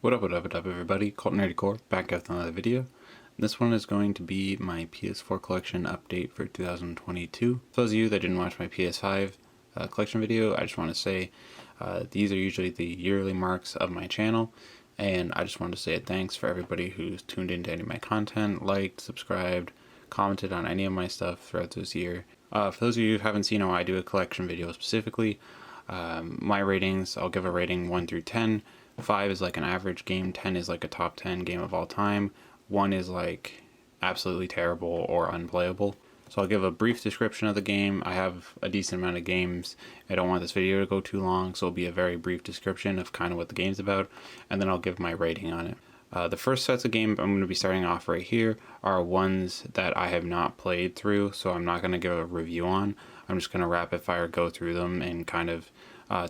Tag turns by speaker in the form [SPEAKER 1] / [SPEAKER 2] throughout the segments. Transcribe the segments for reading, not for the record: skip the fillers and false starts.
[SPEAKER 1] What up everybody, Cult Nerdy Core back with another video. This one is going to be my PS4 collection update for 2022. For those of you that didn't watch my PS5 collection video, I just want to say these are usually the yearly marks of my channel, and I just wanted to say a thanks for everybody who's tuned into any of my content, liked, subscribed, commented on any of my stuff throughout this year. For those of you who haven't seen how I do a collection video specifically, my ratings, I'll give a rating 1 through 10. 5 is like an average game, 10 is like a top 10 game of all time, 1 is like absolutely terrible or unplayable. So I'll give a brief description of the game. I have a decent amount of games. I don't want this video to go too long, so it'll be a very brief description of kind of what the game's about, and then I'll give my rating on it. The first sets of games I'm going to be starting off right here are ones that I have not played through, so I'm not going to give a review on. I'm just going to rapid fire go through them and kind of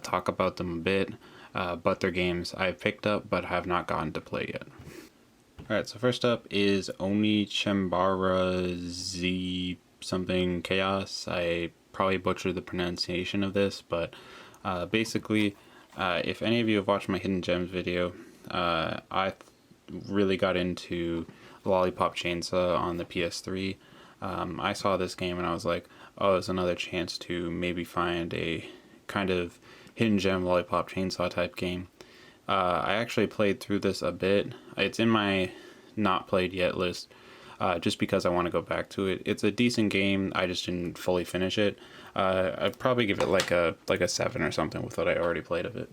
[SPEAKER 1] talk about them a bit. But they're games I've picked up but have not gotten to play yet. Alright, so first up is Onichembara Z something Chaos. I probably butchered the pronunciation of this, but basically, if any of you have watched my Hidden Gems video, I really got into Lollipop Chainsaw on the PS3. I saw this game and I was like, oh, there's another chance to maybe find a kind of hidden gem Lollipop Chainsaw type game. I actually played through this a bit. It's in my not played yet list, just because I want to go back to it. It's a decent game. I just didn't fully finish it. I'd probably give it like a 7 or something with what I already played of it.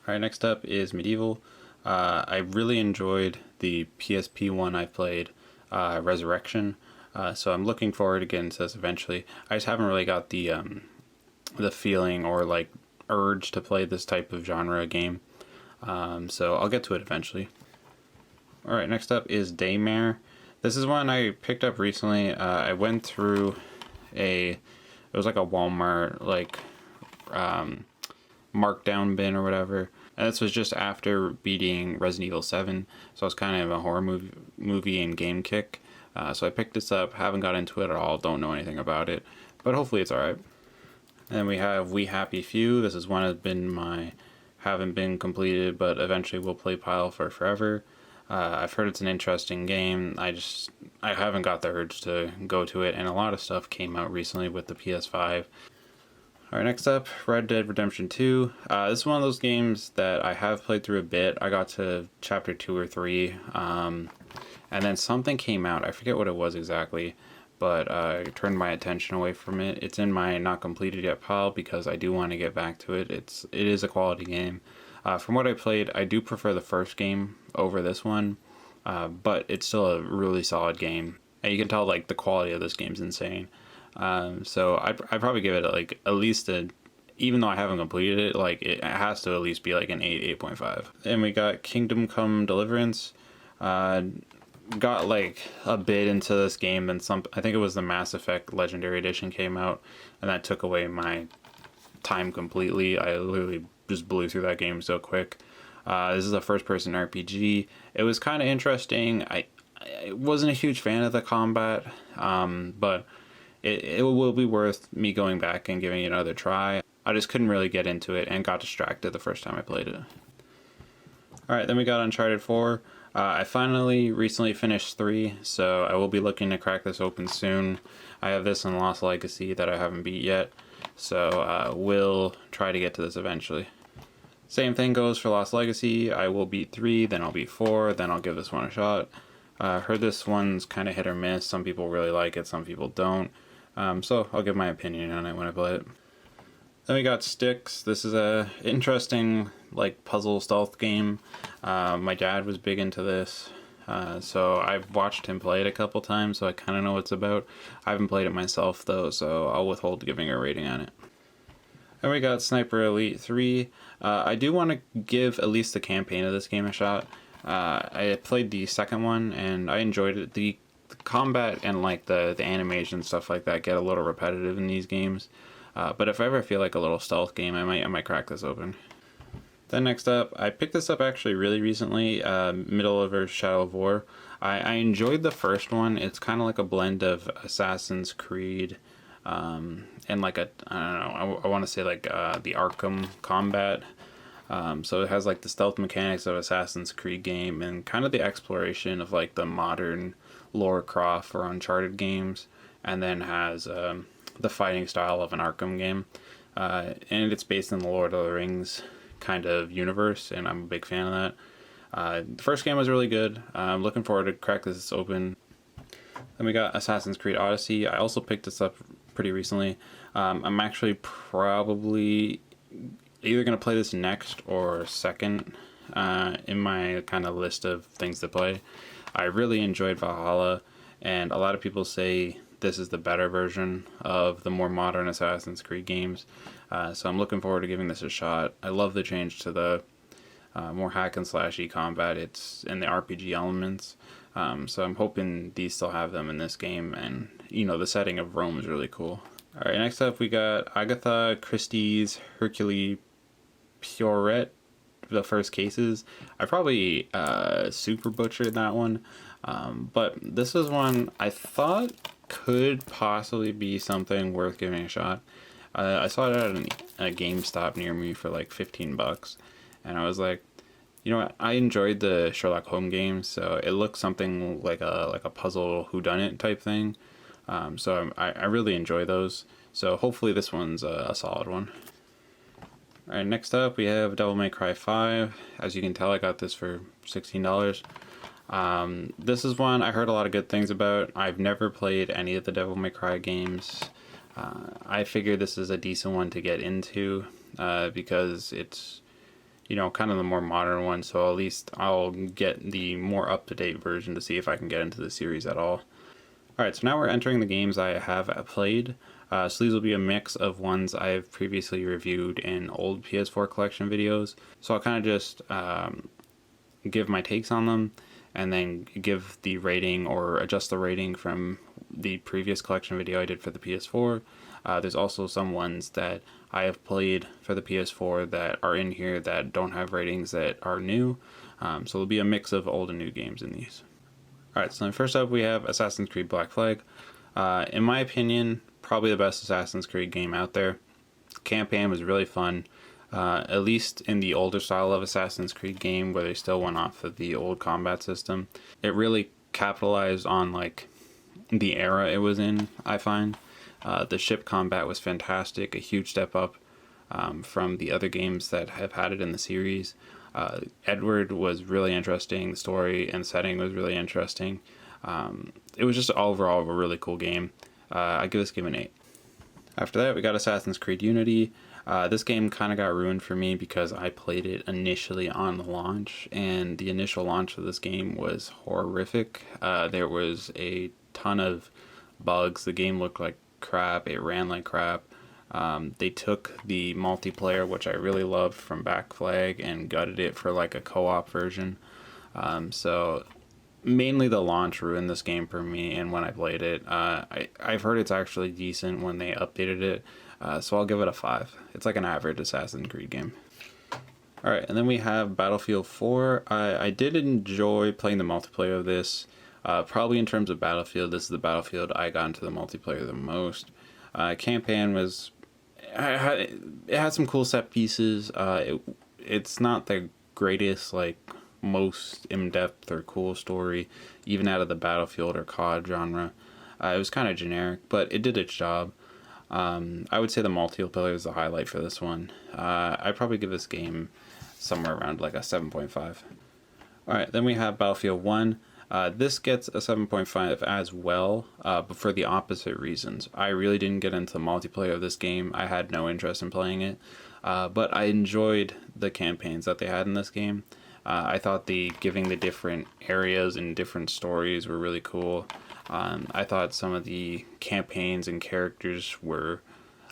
[SPEAKER 1] Alright, next up is Medieval. I really enjoyed the PSP one I played, Resurrection. So I'm looking forward to getting to this eventually. I just haven't really got the feeling or like urge to play this type of genre game, so I'll get to it eventually. Alright, next up is Daymare. This is one I picked up recently. I went through it was like a Walmart like markdown bin or whatever, and this was just after beating Resident Evil 7, so I was kind of a horror movie and game kick. So I picked this up, haven't got into it at all, don't know anything about it, but hopefully it's alright. And we have We Happy Few. This is one that's been my haven't been completed, but eventually will play pile for forever. I've heard it's an interesting game. I haven't got the urge to go to it, and a lot of stuff came out recently with the PS5. Alright, next up, Red Dead Redemption 2. This is one of those games that I have played through a bit. I got to chapter 2 or 3, and then something came out. I forget what it was exactly, but I turned my attention away from it. It's in my not completed yet pile because I do want to get back to it. It is a quality game. From what I played, I do prefer the first game over this one, but it's still a really solid game. And you can tell like the quality of this game's insane. So I'd probably give it like at least even though I haven't completed it, like it has to at least be like an 8, 8.5. And we got Kingdom Come Deliverance. Got like a bit into this game, and I think it was the Mass Effect Legendary Edition came out, and that took away my time completely. I literally just blew through that game so quick. This is a first-person RPG. It was kind of interesting. I wasn't a huge fan of the combat, but it will be worth me going back and giving it another try. I just couldn't really get into it and got distracted the first time I played it. Alright, then we got Uncharted 4. I finally recently finished 3, so I will be looking to crack this open soon. I have this in Lost Legacy that I haven't beat yet, so we'll try to get to this eventually. Same thing goes for Lost Legacy. I will beat 3, then I'll beat 4, then I'll give this one a shot. Heard this one's kind of hit or miss. Some people really like it, some people don't. So I'll give my opinion on it when I play it. Then we got Styx. This is a interesting like puzzle stealth game. My dad was big into this, so I've watched him play it a couple times, so I kind of know what it's about. I haven't played it myself though, so I'll withhold giving a rating on it. Then we got Sniper Elite 3. I do want to give at least the campaign of this game a shot. I played the second one and I enjoyed it. The combat and like the animation stuff like that get a little repetitive in these games. But if I ever feel like a little stealth game, I might crack this open. Then next up, I picked this up actually really recently, Middle-earth Shadow of War. I enjoyed the first one. It's kind of like a blend of Assassin's Creed and like I don't know, I want to say like the Arkham combat. So it has like the stealth mechanics of Assassin's Creed game and kind of the exploration of like the modern Lara Croft or Uncharted games, and then has the fighting style of an Arkham game. And it's based in the Lord of the Rings kind of universe, and I'm a big fan of that. The first game was really good. I'm looking forward to crack this open. Then we got Assassin's Creed Odyssey. I also picked this up pretty recently. I'm actually probably either going to play this next or second in my kind of list of things to play. I really enjoyed Valhalla, and a lot of people say this is the better version of the more modern Assassin's Creed games. So I'm looking forward to giving this a shot. I love the change to the more hack and slashy combat. It's in the RPG elements. So I'm hoping these still have them in this game, and the setting of Rome is really cool. All right, next up we got Agatha Christie's Hercule Poirot, The First Cases. I probably super butchered that one, but this is one I thought could possibly be something worth giving a shot. I saw it at a GameStop near me for like $15, and I was like, you know what? I enjoyed the Sherlock Holmes games, so it looks something like a puzzle whodunit type thing. So I really enjoy those. So hopefully this one's a solid one. All right, next up we have Devil May Cry 5. As you can tell, I got this for $16. This is one I heard a lot of good things about. I've never played any of the Devil May Cry games. I figure this is a decent one to get into because it's kind of the more modern one, so at least I'll get the more up-to-date version to see if I can get into the series at all. Alright, so now we're entering the games I have played. So these will be a mix of ones I've previously reviewed in old PS4 collection videos. So I'll kind of just give my takes on them, and then give the rating or adjust the rating from the previous collection video I did for the PS4. There's also some ones that I have played for the PS4 that are in here that don't have ratings that are new. So there'll be a mix of old and new games in these. Alright, so then first up we have Assassin's Creed Black Flag. In my opinion, probably the best Assassin's Creed game out there. Campaign was really fun. At least in the older style of Assassin's Creed game where they still went off of the old combat system. It really capitalized on like the era it was in, I find. The ship combat was fantastic, a huge step up from the other games that have had it in the series. Edward was really interesting, the story and setting was really interesting. It was just overall a really cool game. I give this game an 8. After that we got Assassin's Creed Unity. This game kind of got ruined for me because I played it initially on the launch, and the initial launch of this game was horrific. There was a ton of bugs. The game looked like crap. It ran like crap. They took the multiplayer, which I really loved from Black Flag, and gutted it for like a co-op version. So mainly the launch ruined this game for me, and when I played it, I've heard it's actually decent when they updated it. So I'll give it a 5. It's like an average Assassin's Creed game. Alright, and then we have Battlefield 4. I did enjoy playing the multiplayer of this. Probably in terms of Battlefield, this is the Battlefield I got into the multiplayer the most. Campaign was... It had some cool set pieces. It's not the greatest, like, most in-depth or cool story, even out of the Battlefield or COD genre. It was kind of generic, but it did its job. I would say the multiplayer is the highlight for this one. I'd probably give this game somewhere around like a 7.5. Alright, then we have Battlefield 1. This gets a 7.5 as well, but for the opposite reasons. I really didn't get into the multiplayer of this game. I had no interest in playing it, but I enjoyed the campaigns that they had in this game. I thought giving the different areas and different stories were really cool. I thought some of the campaigns and characters were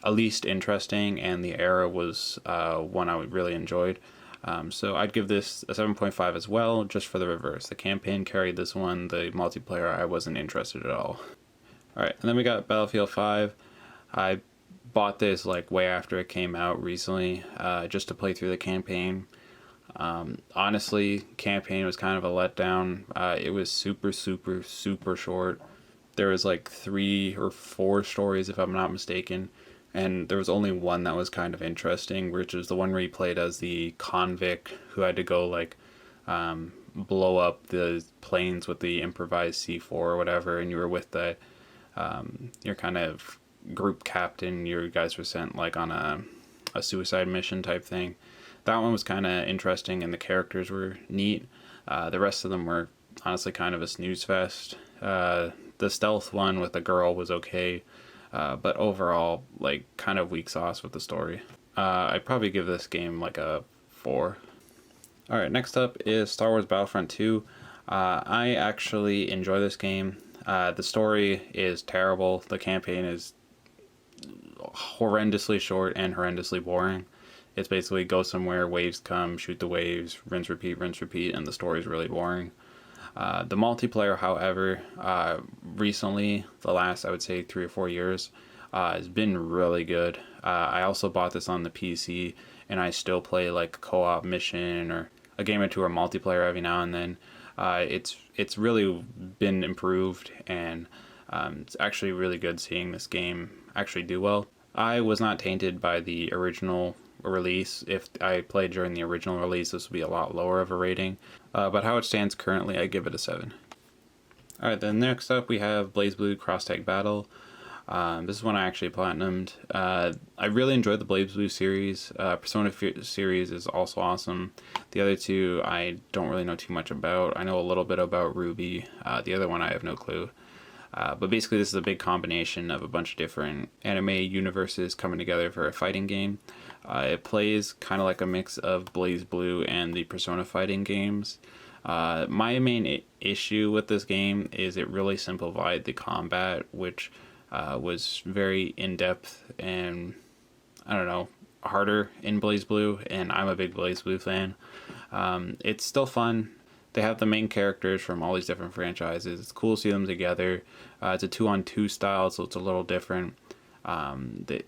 [SPEAKER 1] at least interesting, and the era was one I really enjoyed. So I'd give this a 7.5 as well, just for the reverse. The campaign carried this one, the multiplayer I wasn't interested at all. Alright, and then we got Battlefield 5. I bought this like way after it came out recently, just to play through the campaign. Honestly, campaign was kind of a letdown. It was super short. There was like 3 or 4 stories, if I'm not mistaken. and there was only one that was kind of interesting, which is the one where you played as the convict who had to go like blow up the planes with the improvised C4 or whatever, and you were with the your kind of group captain. You guys were sent like on a suicide mission type thing. That one was kind of interesting, and the characters were neat. The rest of them were honestly kind of a snooze fest. The stealth one with the girl was okay, but overall, like, kind of weak sauce with the story. I'd probably give this game like a 4. Alright, next up is Star Wars Battlefront 2. I actually enjoy this game. The story is terrible. The campaign is horrendously short and horrendously boring. It's basically go somewhere, waves come, shoot the waves, rinse, repeat, and the story is really boring. The multiplayer, however, recently, the last, I would say, 3 or 4 years, has been really good. I also bought this on the PC, and I still play like a co-op mission or a game or two or multiplayer every now and then. It's really been improved, and it's actually really good seeing this game actually do well. I was not tainted by the original release. If I played during the original release, this would be a lot lower of a rating. But how it stands currently, I give it a 7. Alright, then next up we have BlazBlue Cross Tag Battle. This is one I actually platinumed. I really enjoyed the BlazBlue series. Persona series is also awesome. The other two I don't really know too much about. I know a little bit about Ruby. The other one I have no clue. But basically this is a big combination of a bunch of different anime universes coming together for a fighting game. It plays kind of like a mix of BlazBlue and the Persona fighting games. My main issue with this game is it really simplified the combat, which was very in-depth and, I don't know, harder in BlazBlue, and I'm a big BlazBlue fan. It's still fun. They have the main characters from all these different franchises. It's cool to see them together. It's a 2-on-2 style, so it's a little different.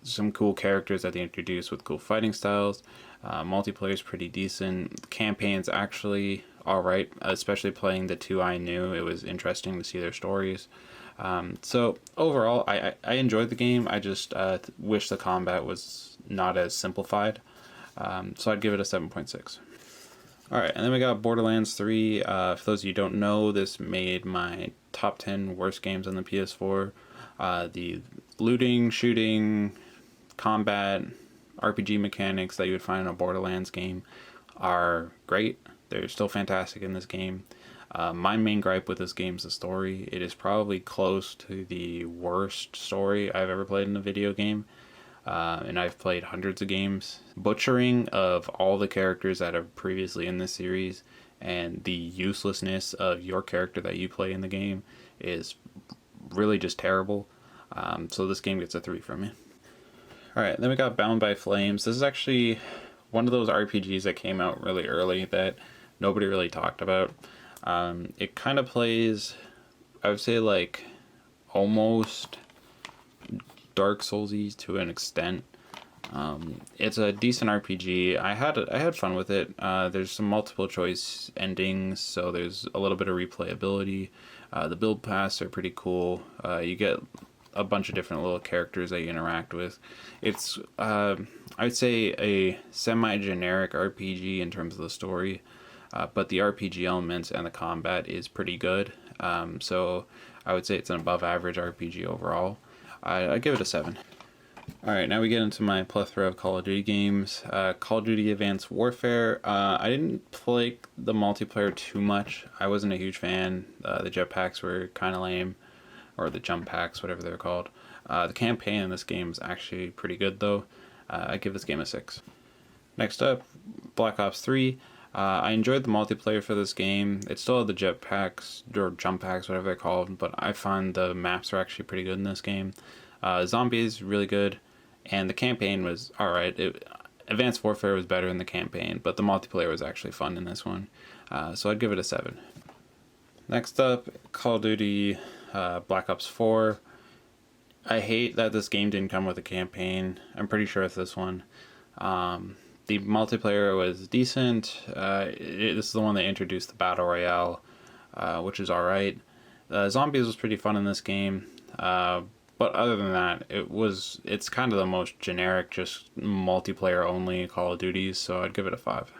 [SPEAKER 1] Some cool characters that they introduced with cool fighting styles. Multiplayer is pretty decent. The campaign's actually alright, especially playing the two I knew. It was interesting to see their stories. So overall, I enjoyed the game. I just wish the combat was not as simplified. So I'd give it a 7.6. Alright, and then we got Borderlands 3. For those of you who don't know, this made my top 10 worst games on the PS4. The looting, shooting, combat, RPG mechanics that you would find in a Borderlands game are great. They're still fantastic in this game. My main gripe with this game is the story. It is probably close to the worst story I've ever played in a video game. And I've played hundreds of games. Butchering of all the characters that are previously in this series and the uselessness of your character that you play in the game is really just terrible. So this game gets a 3 from me. Alright, then we got Bound by Flames. This is actually one of those RPGs that came out really early that nobody really talked about. It kind of plays, I would say, like almost Dark Souls-y to an extent. It's a decent RPG. I had fun with it. There's some multiple choice endings, so there's a little bit of replayability. The build paths are pretty cool. You get a bunch of different little characters that you interact with. It's I would say a semi-generic RPG in terms of the story, but the RPG elements and the combat is pretty good. So I would say it's an above average RPG overall. I give it a 7. Alright, now we get into my plethora of Call of Duty games. Call of Duty Advanced Warfare. I didn't play the multiplayer too much. I wasn't a huge fan. The jetpacks were kind of lame. Or the jump packs, whatever they're called. The campaign in this game is actually pretty good, though. I give this game a 6. Next up, Black Ops 3. I enjoyed the multiplayer for this game. It still had the jetpacks, or jump packs, whatever they're called, but I find the maps are actually pretty good in this game. Zombies, really good, and the campaign was alright. Advanced Warfare was better in the campaign, but the multiplayer was actually fun in this one. So I'd give it a 7. Next up, Call of Duty Black Ops 4. I hate that this game didn't come with a campaign. I'm pretty sure it's this one. The multiplayer was decent. This is the one that introduced the Battle Royale, which is alright. Zombies was pretty fun in this game. But other than that, it's kind of the most generic, just multiplayer only Call of Duties, so I'd give it a 5.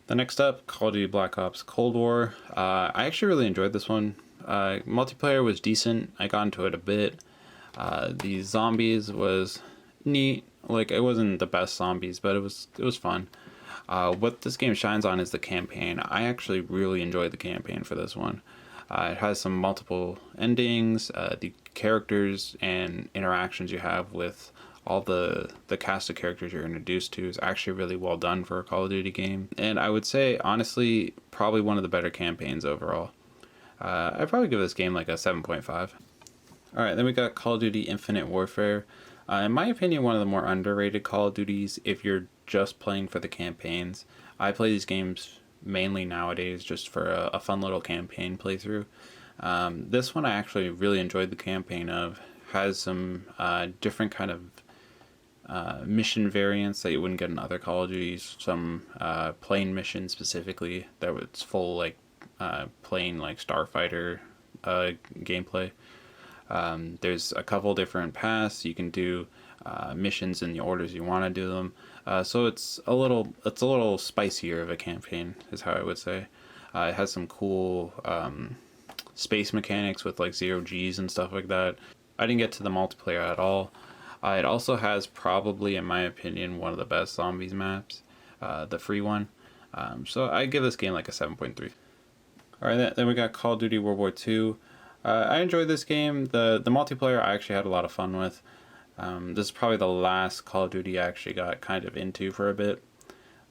[SPEAKER 1] The next up, Call of Duty Black Ops Cold War. I actually really enjoyed this one. Multiplayer was decent. I got into it a bit. The zombies was neat. Like, it wasn't the best zombies, but it was fun. What this game shines on is the campaign. I actually really enjoyed the campaign for this one. It has some multiple endings. The characters and interactions you have with all the cast of characters you're introduced to is actually really well done for a Call of Duty game. And I would say, honestly, probably one of the better campaigns overall. I'd probably give this game like a 7.5. Alright, then we got Call of Duty Infinite Warfare. In my opinion, one of the more underrated Call of Duties if you're just playing for the campaigns. I play these games mainly nowadays just for a fun little campaign playthrough. This one I actually really enjoyed the campaign of. Has some different kind of mission variants that you wouldn't get in other Call of Duties. Some plane missions specifically that was full like plane like starfighter gameplay. There's a couple different paths you can do missions in the orders you want to do them. So it's a little spicier of a campaign is how I would say. It has some cool space mechanics with like 0Gs and stuff like that. I didn't get to the multiplayer at all. It also has probably, in my opinion, one of the best zombies maps, the free one. So I give this game like a 7.3. Alright, then we got Call of Duty World War II. I enjoyed this game. The multiplayer I actually had a lot of fun with. This is probably the last Call of Duty I actually got kind of into for a bit.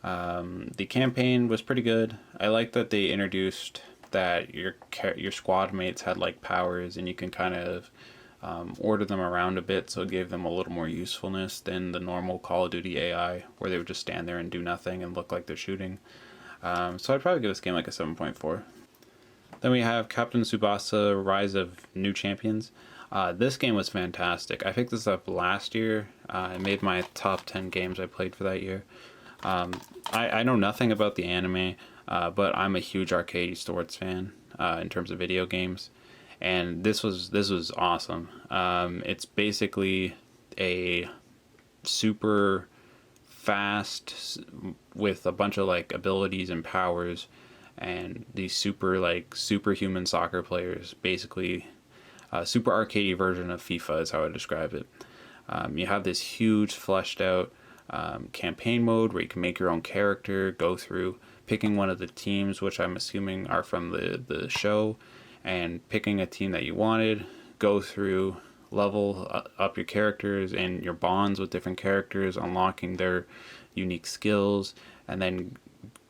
[SPEAKER 1] The campaign was pretty good. I like that they introduced that your squad mates had like powers and you can kind of order them around a bit, so it gave them a little more usefulness than the normal Call of Duty AI where they would just stand there and do nothing and look like they're shooting. So I'd probably give this game like a 7.4. Then we have Captain Tsubasa Rise of New Champions. This game was fantastic. I picked this up last year. I made my top 10 games I played for that year. I know nothing about the anime, but I'm a huge arcade sports fan in terms of video games. And this was awesome. It's basically a super fast with a bunch of like abilities and powers and these superhuman soccer players, basically a super arcadey version of FIFA is how I describe it. You have this huge fleshed out campaign mode where you can make your own character, go through picking one of the teams, which I'm assuming are from the show, and picking a team that you wanted, go through, level up your characters and your bonds with different characters, unlocking their unique skills, and then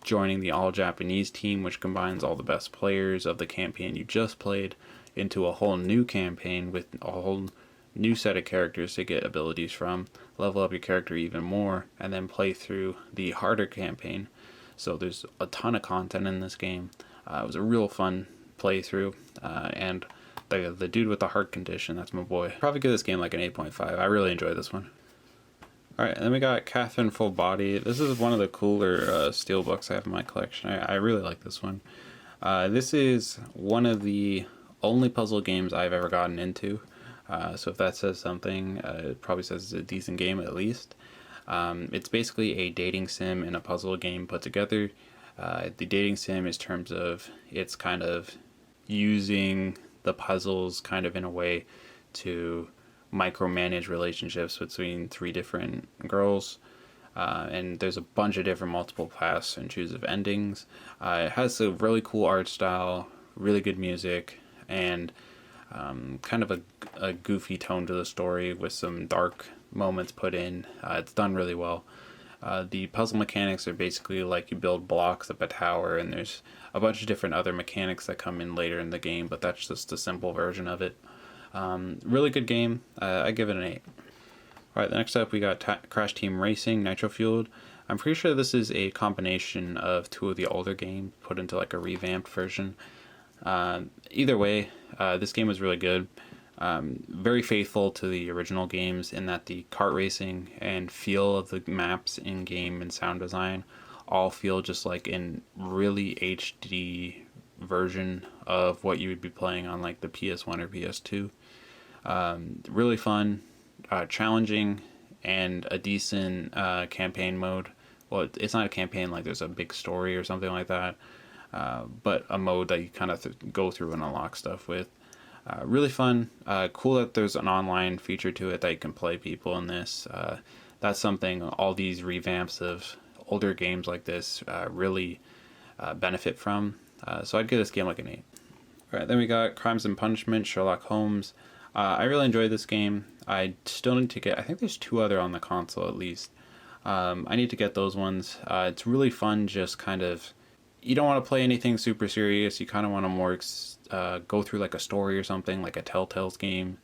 [SPEAKER 1] joining the all-Japanese team, which combines all the best players of the campaign you just played into a whole new campaign with a whole new set of characters to get abilities from, level up your character even more, and then play through the harder campaign. So there's a ton of content in this game. It was a real fun playthrough, and the dude with the heart condition, that's my boy. Probably give this game like an 8.5. I really enjoyed this one. Alright, and then we got Catherine Full Body. This is one of the cooler steelbooks I have in my collection. I really like this one. This is one of the only puzzle games I've ever gotten into. So if that says something, it probably says it's a decent game at least. It's basically a dating sim and a puzzle game put together. The dating sim is terms of it's kind of using the puzzles kind of in a way to micromanage relationships between three different girls. And there's a bunch of different multiple paths and choose of endings. It has a really cool art style, really good music, and kind of a goofy tone to the story with some dark moments put in. It's done really well. The puzzle mechanics are basically like you build blocks up a tower, and there's a bunch of different other mechanics that come in later in the game, but that's just a simple version of it. Really good game. I give it an 8. Alright, next up we got Crash Team Racing Nitro Fueled. I'm pretty sure this is a combination of two of the older games put into like a revamped version. Either way, this game was really good. Very faithful to the original games in that the kart racing and feel of the maps in game and sound design all feel just like in really HD version of what you would be playing on like the PS1 or PS2. Really fun, challenging, and a decent campaign mode. Well, it's not a campaign like there's a big story or something like that, but a mode that you kind of go through and unlock stuff with. Really fun. Cool that there's an online feature to it that you can play people in this. That's something all these revamps of older games like this really benefit from. So I'd give this game like an 8. All right, then we got Crimes and Punishment, Sherlock Holmes. I really enjoyed this game. I still need to get, I think there's 2 other on the console at least. I need to get those ones. It's really fun, just kind of, you don't want to play anything super serious. You kind of want to more go through like a story or something, like a Telltale's game.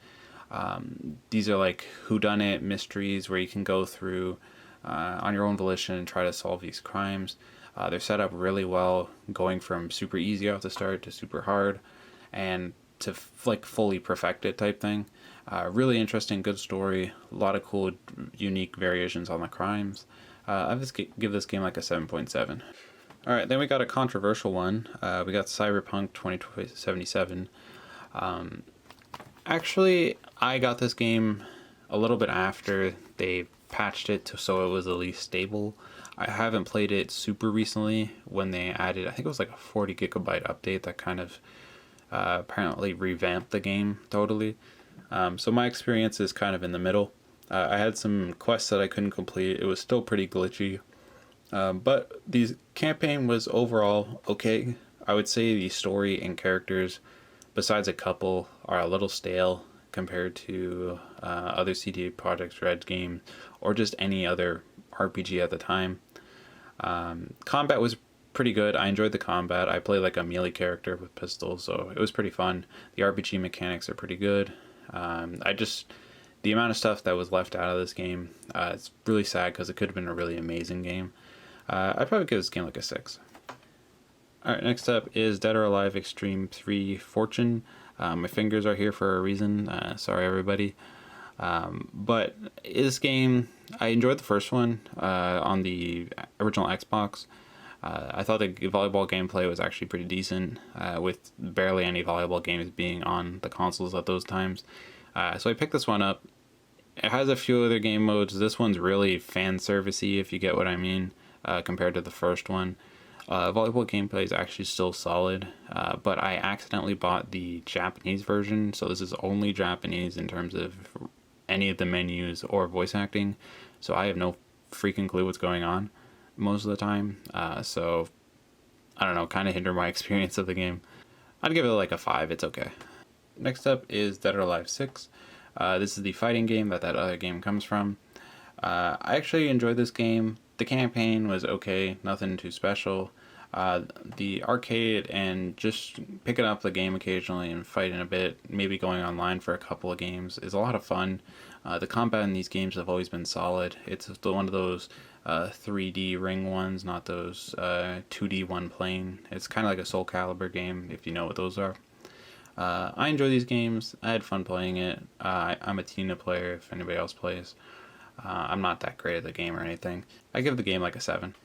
[SPEAKER 1] These are like whodunit mysteries where you can go through on your own volition and try to solve these crimes. They're set up really well, going from super easy off the start to super hard, and to like fully perfect it type thing. Really interesting, good story. A lot of cool, unique variations on the crimes. I just give this game like a 7.7. All right, then we got a controversial one. We got Cyberpunk 2077. Actually, I got this game a little bit after they patched it so it was at least stable. I haven't played it super recently when they added, I think it was like a 40 gigabyte update that kind of apparently revamped the game totally. So my experience is kind of in the middle. I had some quests that I couldn't complete. It was still pretty glitchy. But the campaign was overall okay. I would say the story and characters, besides a couple, are a little stale compared to other CD Projekt Red games or just any other RPG at the time. Combat was pretty good. I enjoyed the combat. I played like a melee character with pistols, so it was pretty fun. The RPG mechanics are pretty good. The amount of stuff that was left out of this game, it's really sad because it could have been a really amazing game. I'd probably give this game like a 6. Alright, next up is Dead or Alive Extreme 3 Fortune. My fingers are here for a reason. Sorry, everybody. But this game, I enjoyed the first one on the original Xbox. I thought the volleyball gameplay was actually pretty decent, with barely any volleyball games being on the consoles at those times. So I picked this one up. It has a few other game modes. This one's really fan servicey, if you get what I mean, compared to the first one. Volleyball gameplay is actually still solid, but I accidentally bought the Japanese version, so this is only Japanese in terms of any of the menus or voice acting, so I have no freaking clue what's going on most of the time, so I don't know, kind of hinder my experience of the game. I'd give it like a 5, it's okay. Next up is Dead or Alive 6. This is the fighting game that other game comes from. I actually enjoyed this game. The campaign was okay, nothing too special. The arcade and just picking up the game occasionally and fighting a bit, maybe going online for a couple of games, is a lot of fun. The combat in these games have always been solid. It's one of those 3D ring ones, not those 2D one plane. It's kind of like a Soul Calibur game, if you know what those are. I enjoy these games. I had fun playing it. I'm a Tina player if anybody else plays. I'm not that great at the game or anything. I give the game like a 7.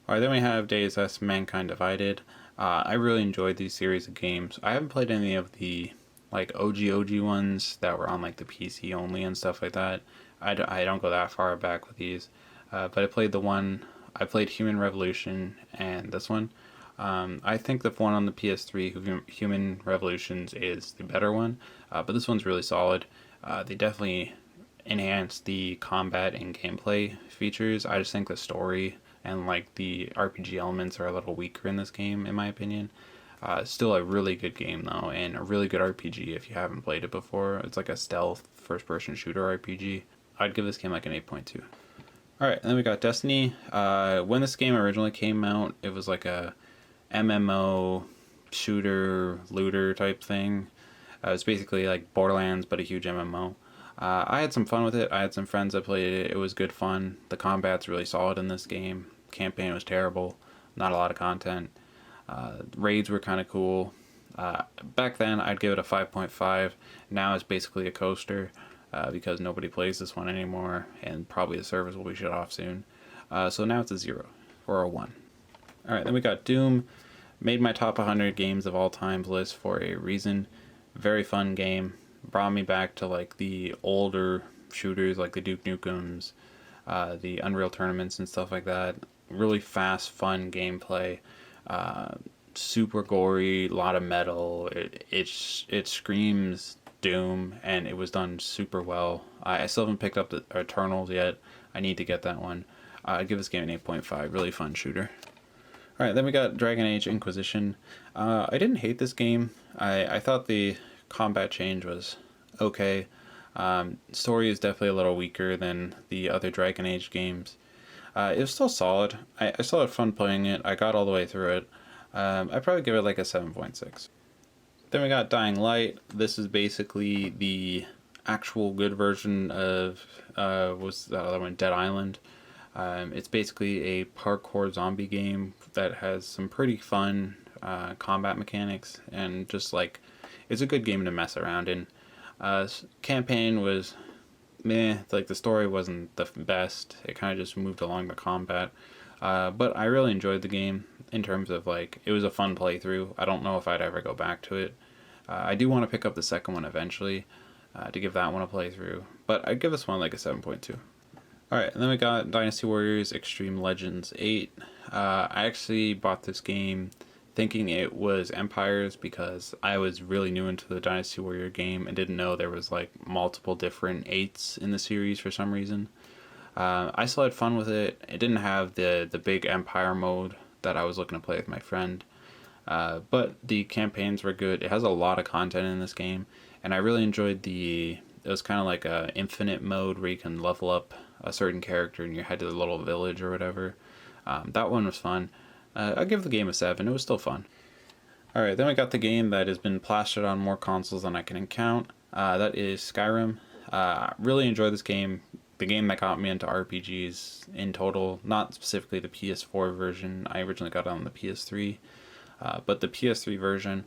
[SPEAKER 1] Alright, then we have Deus Ex Mankind Divided. I really enjoyed these series of games. I haven't played any of the like OG ones that were on like the PC only and stuff like that. I don't go that far back with these. But I played Human Revolution and this one. I think the one on the PS3, Human Revolutions, is the better one. But this one's really solid. They definitely enhance the combat and gameplay features. I just think the story and like the RPG elements are a little weaker in this game, in my opinion. Still a really good game though, and a really good RPG if you haven't played it before. It's like a stealth first-person shooter RPG. I'd give this game like an 8.2. Alright, and then we got Destiny. When this game originally came out, it was like a MMO shooter looter type thing. It was basically like Borderlands but a huge MMO. I had some fun with it. I had some friends that played it. It was good fun. The combat's really solid in this game. Campaign was terrible. Not a lot of content. Raids were kind of cool. Back then, I'd give it a 5.5. Now it's basically a coaster because nobody plays this one anymore, and probably the servers will be shut off soon. So now it's a 0 or a 1. Alright, then we got Doom. Made my top 100 games of all time list for a reason. Very fun game. brought me back to like the older shooters like the Duke Nukems, the Unreal Tournaments and stuff like that. Really fast, fun gameplay. Uh, Super gory, a lot of metal. It screams Doom, and it was done super well. I still haven't picked up the Eternals yet. I need to get that one. I'd give this game an 8.5. Really fun shooter. All right, then we got Dragon Age Inquisition. I didn't hate this game. I thought the combat change was okay. Story is definitely a little weaker than the other Dragon Age games. It was still solid. I still had fun playing it. I got all the way through it. I'd probably give it like a 7.6. Then we got Dying Light. This is basically the actual good version of was the other one, Dead Island. It's basically a parkour zombie game that has some pretty fun combat mechanics, and just like it's a good game to mess around in. Campaign was meh, like the story wasn't the best. It kind of just moved along the combat. But I really enjoyed the game in terms of like it was a fun playthrough. I don't know if I'd ever go back to it. I do want to pick up the second one eventually to give that one a playthrough, but I'd give this one like a 7.2. Alright, and then we got Dynasty Warriors Extreme Legends 8. I actually bought this game thinking it was Empires because I was really new into the Dynasty Warrior game and didn't know there was like multiple different 8s in the series for some reason. I still had fun with it. It didn't have the big Empire mode that I was looking to play with my friend. But the campaigns were good. It has a lot of content in this game, and I really enjoyed it was kind of like a infinite mode where you can level up a certain character and you head to the little village or whatever. That one was fun. I'll give the game a 7. It was still fun. Alright, then we got the game that has been plastered on more consoles than I can count. That is Skyrim. Really enjoyed this game. The game that got me into RPGs in total, not specifically the PS4 version. I originally got it on the PS3. But the PS3 version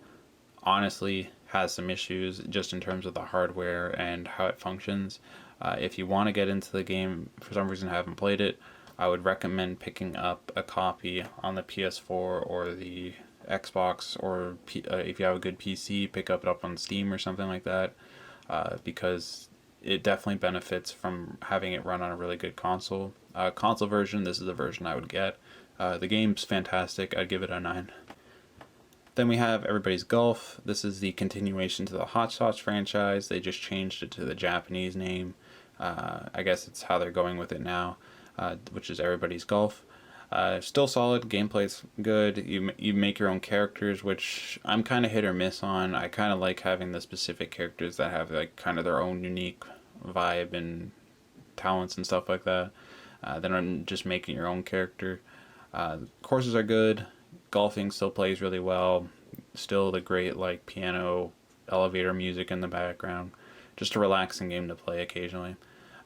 [SPEAKER 1] honestly has some issues just in terms of the hardware and how it functions. If you want to get into the game, for some reason haven't played it, I would recommend picking up a copy on the PS4 or the Xbox, or if you have a good PC, pick up on Steam or something like that, because it definitely benefits from having it run on a really good console. Console version, this is the version I would get. The game's fantastic. I'd give it a 9. Then we have Everybody's Golf. This is the continuation to the Hot Shots franchise. They just changed it to the Japanese name. I guess it's how they're going with it now, which is Everybody's Golf. Still solid. Gameplay's good. You make your own characters, which I'm kind of hit or miss on. I kind of like having the specific characters that have like kind of their own unique vibe and talents and stuff like that. Then I'm just making your own character. Courses are good. Golfing still plays really well. Still the great like piano, elevator music in the background. Just a relaxing game to play occasionally.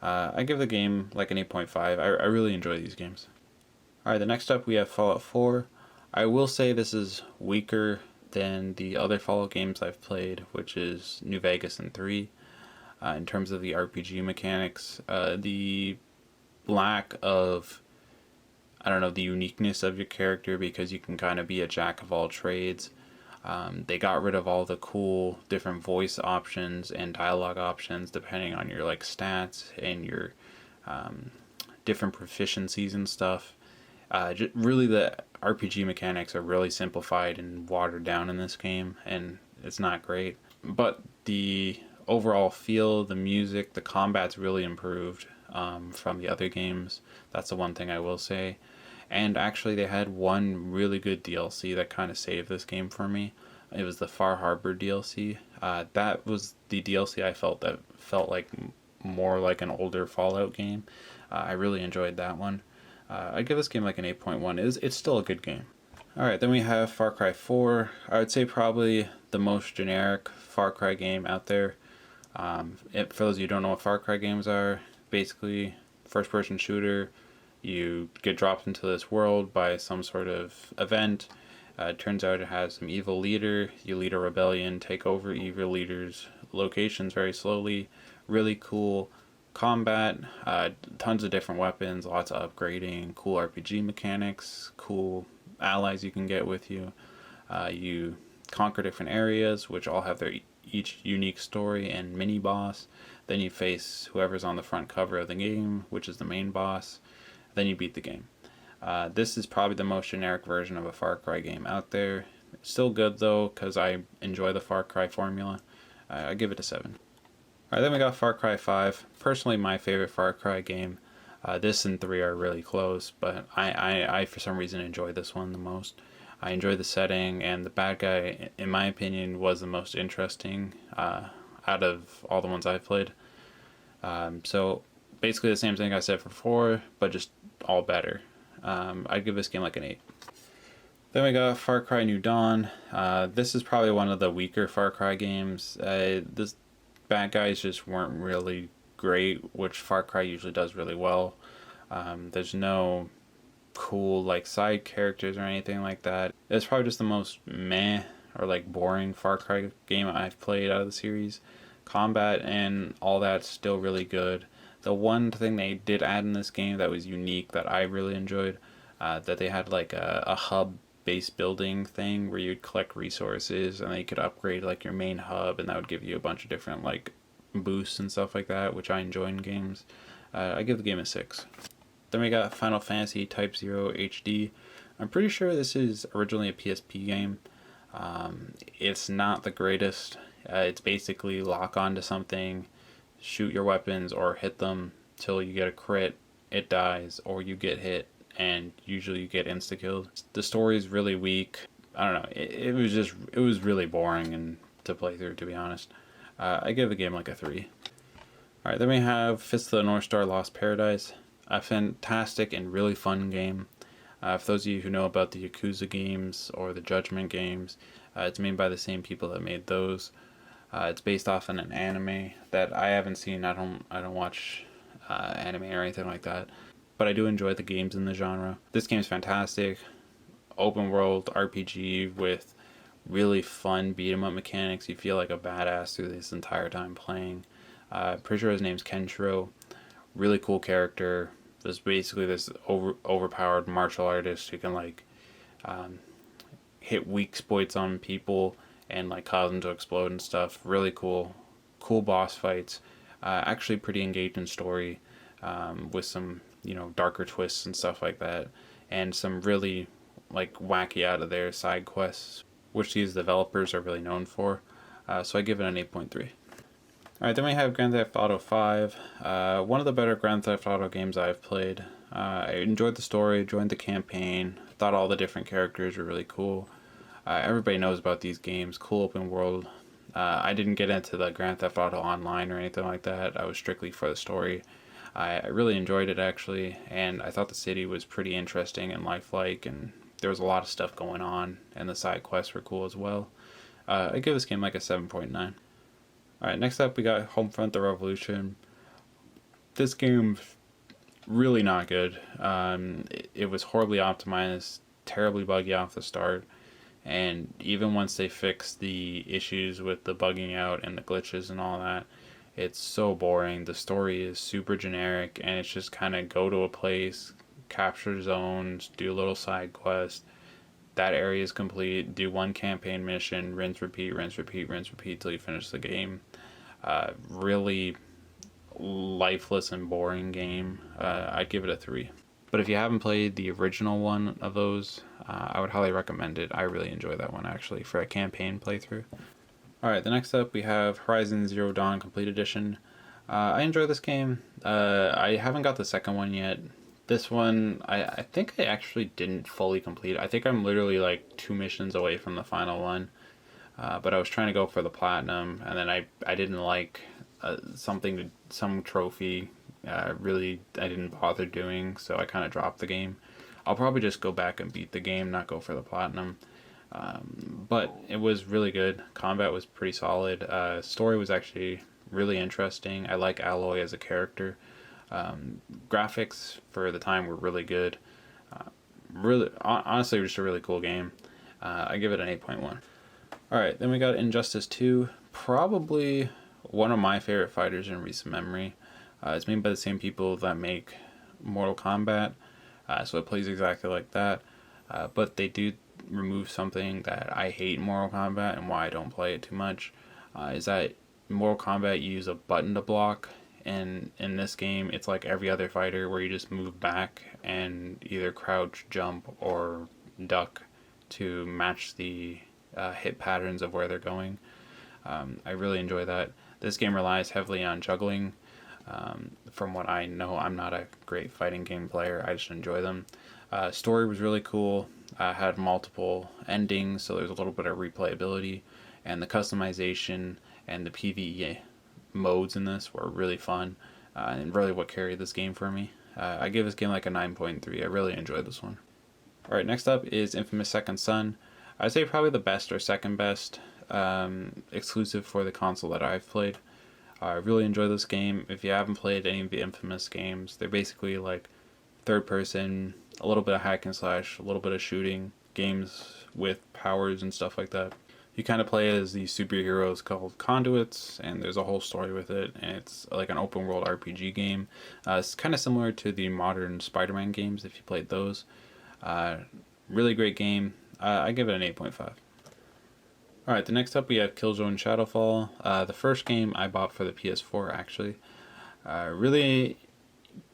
[SPEAKER 1] I give the game like an 8.5. I really enjoy these games. Alright, the next up we have Fallout 4. I will say this is weaker than the other Fallout games I've played, which is New Vegas and 3. In terms of the RPG mechanics, the lack of, I don't know, the uniqueness of your character, because you can kind of be a jack of all trades. They got rid of all the cool different voice options and dialogue options depending on your like stats and your different proficiencies and stuff. Really, the RPG mechanics are really simplified and watered down in this game, and it's not great. But the overall feel, the music, the combat's really improved from the other games. That's the one thing I will say. And actually, they had one really good DLC that kind of saved this game for me. It was the Far Harbor DLC. That was the DLC I felt like more like an older Fallout game. I really enjoyed that one. I'd give this game like an 8.1. It's still a good game. Alright, then we have Far Cry 4. I would say probably the most generic Far Cry game out there. For those of you who don't know what Far Cry games are, basically first-person shooter. You get dropped into this world by some sort of event. It turns out it has some evil leader. You lead a rebellion, take over evil leaders' locations very slowly. Really cool combat, tons of different weapons, lots of upgrading, cool RPG mechanics, cool allies you can get with you. You conquer different areas, which all have their each unique story and mini boss. Then you face whoever's on the front cover of the game, which is the main boss. Then you beat the game. This is probably the most generic version of a Far Cry game out there. It's still good though, because I enjoy the Far Cry formula. I give it a 7. Alright, then we got Far Cry 5. Personally, my favorite Far Cry game. This and 3 are really close, but I for some reason enjoy this one the most. I enjoy the setting, and the bad guy, in my opinion, was the most interesting out of all the ones I've played. So basically the same thing I said for 4, but just all better. I'd give this game like an 8. Then we got Far Cry New Dawn. This is probably one of the weaker Far Cry games. This bad guys just weren't really great, which Far Cry usually does really well. There's no cool like side characters or anything like that. It's probably just the most meh or like boring Far Cry game I've played out of the series. Combat and all that's still really good. The one thing they did add in this game that was unique that I really enjoyed, that they had like a hub base building thing where you'd collect resources and then you could upgrade like your main hub, and that would give you a bunch of different like boosts and stuff like that, which I enjoy in games. I give the game a 6. Then we got Final Fantasy Type 0 HD. I'm pretty sure this is originally a PSP game. It's not the greatest. It's basically lock onto something, shoot your weapons or hit them till you get a crit, it dies, or you get hit, and usually you get insta-killed. The story is really weak. I don't know, it was really boring and to play through, to be honest. I give the game like a 3. Alright, then we have Fist of the North Star Lost Paradise. A fantastic and really fun game. For those of you who know about the Yakuza games or the Judgment games, it's made by the same people that made those. It's based off in an anime that I haven't seen. I don't watch anime or anything like that, but I do enjoy the games in the genre. This game is fantastic. Open world RPG with really fun beat 'em up mechanics. You feel like a badass through this entire time playing. Pretty sure his name's Kenshiro. Really cool character. There's basically this overpowered martial artist who can like hit weak spots on people and like cause them to explode and stuff. Really cool boss fights. Actually pretty engaging story, with some darker twists and stuff like that, and some really like wacky out of there side quests, which these developers are really known for. So I give it an 8.3. Alright, then we have Grand Theft Auto 5. One of the better Grand Theft Auto games I've played. I enjoyed the story, enjoyed the campaign, thought all the different characters were really cool. Everybody knows about these games, cool open world. I didn't get into the Grand Theft Auto Online or anything like that. I was strictly for the story. I really enjoyed it actually, and I thought the city was pretty interesting and lifelike, and there was a lot of stuff going on, and the side quests were cool as well. I give this game like a 7.9. Alright, next up we got Homefront: The Revolution. This game's really not good. It was horribly optimized, terribly buggy off the start, and even once they fixed the issues with the bugging out and the glitches and all that, it's so boring. The story is super generic, and it's just kind of go to a place, capture zones, do a little side quest. That area is complete, do one campaign mission, rinse, repeat, rinse, repeat, rinse, repeat till you finish the game. Really lifeless and boring game. I'd give it a 3. But if you haven't played the original one of those, I would highly recommend it. I really enjoy that one actually for a campaign playthrough. Alright, the next up we have Horizon Zero Dawn Complete Edition. I enjoy this game. I haven't got the second one yet. This one, I think I actually didn't fully complete. I think I'm literally like 2 missions away from the final one. But I was trying to go for the platinum, and then I didn't like some trophy. Really, I didn't bother doing, so I kind of dropped the game. I'll probably just go back and beat the game, not go for the platinum. But it was really good. Combat was pretty solid. Story was actually really interesting. I like Aloy as a character. Graphics for the time were really good. Really, honestly, just a really cool game. I give it an 8.1. Alright, then we got Injustice 2. Probably one of my favorite fighters in recent memory. It's made by the same people that make Mortal Kombat, so it plays exactly like that. But they do remove something that I hate in Mortal Kombat and why I don't play it too much. is that in Mortal Kombat you use a button to block, and in this game it's like every other fighter where you just move back and either crouch, jump, or duck to match the hit patterns of where they're going. I really enjoy that. This game relies heavily on juggling. From what I know, I'm not a great fighting game player. I just enjoy them. Story was really cool. Had multiple endings, so there's a little bit of replayability. And the customization and the PvE modes in this were really fun. And really what carried this game for me. I give this game like a 9.3. I really enjoyed this one. Alright, next up is Infamous Second Son. I'd say probably the best or second best exclusive for the console that I've played. I really enjoy this game. If you haven't played any of the Infamous games, they're basically like third person, a little bit of hack and slash, a little bit of shooting, games with powers and stuff like that. You kind of play as these superheroes called conduits, and there's a whole story with it, and it's like an open world RPG game. It's kind of similar to the modern Spider-Man games if you played those. Really great game. I give it an 8.5. Alright, the next up we have Killzone Shadowfall. The first game I bought for the PS4 actually. Really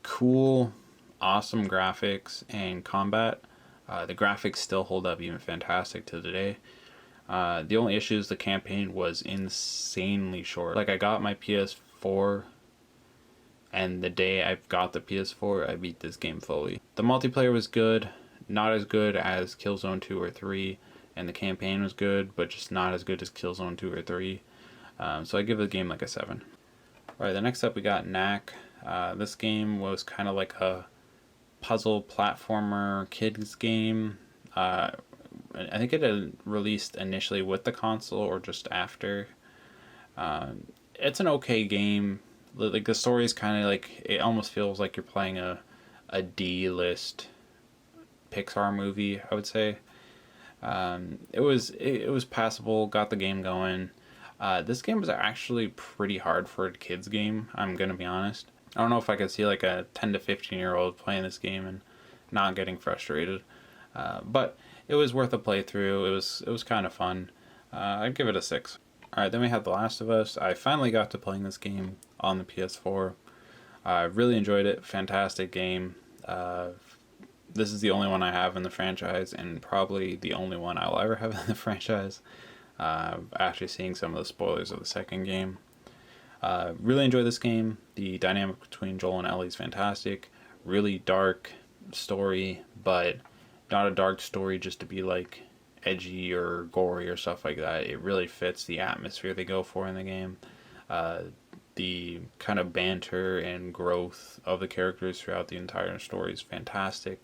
[SPEAKER 1] cool, awesome graphics and combat. The graphics still hold up even fantastic to today. The only issue is the campaign was insanely short. Like I got my PS4 and the day I got the PS4 I beat this game fully. The multiplayer was good, not as good as Killzone 2 or 3. And the campaign was good, but just not as good as Killzone 2 or 3. So I give the game like a 7. Alright, the next up we got Knack. This game was kind of like a puzzle platformer kids game. I think it had released initially with the console or just after. It's an okay game. Like the story is kind of like, it almost feels like you're playing a D-list Pixar movie, I would say. It was passable, got the game going. This game was actually pretty hard for a kid's game, I'm gonna be honest. I don't know if I could see like a 10 to 15 year old playing this game and not getting frustrated. But it was worth a playthrough. It was kind of fun. I'd give it a 6. Alright, then we have The Last of Us. I finally got to playing this game on the PS4. I really enjoyed it. Fantastic game. This is the only one I have in the franchise, and probably the only one I'll ever have in the franchise. After seeing some of the spoilers of the second game. Really enjoy this game. The dynamic between Joel and Ellie is fantastic. Really dark story, but not a dark story just to be like edgy or gory or stuff like that. It really fits the atmosphere they go for in the game. The kind of banter and growth of the characters throughout the entire story is fantastic.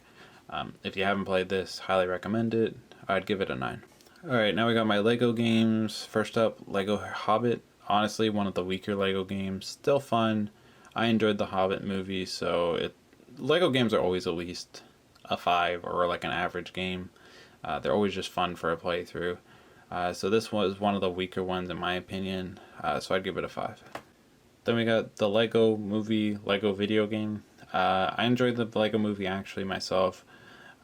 [SPEAKER 1] If you haven't played this, highly recommend it. I'd give it a 9. Alright, now we got my Lego games. First up, Lego Hobbit. Honestly, one of the weaker Lego games. Still fun. I enjoyed the Hobbit movie, so Lego games are always at least a 5 or like an average game. They're always just fun for a playthrough. So this was one of the weaker ones in my opinion, so I'd give it a 5. Then we got the Lego movie, Lego video game. I enjoyed the Lego movie actually myself.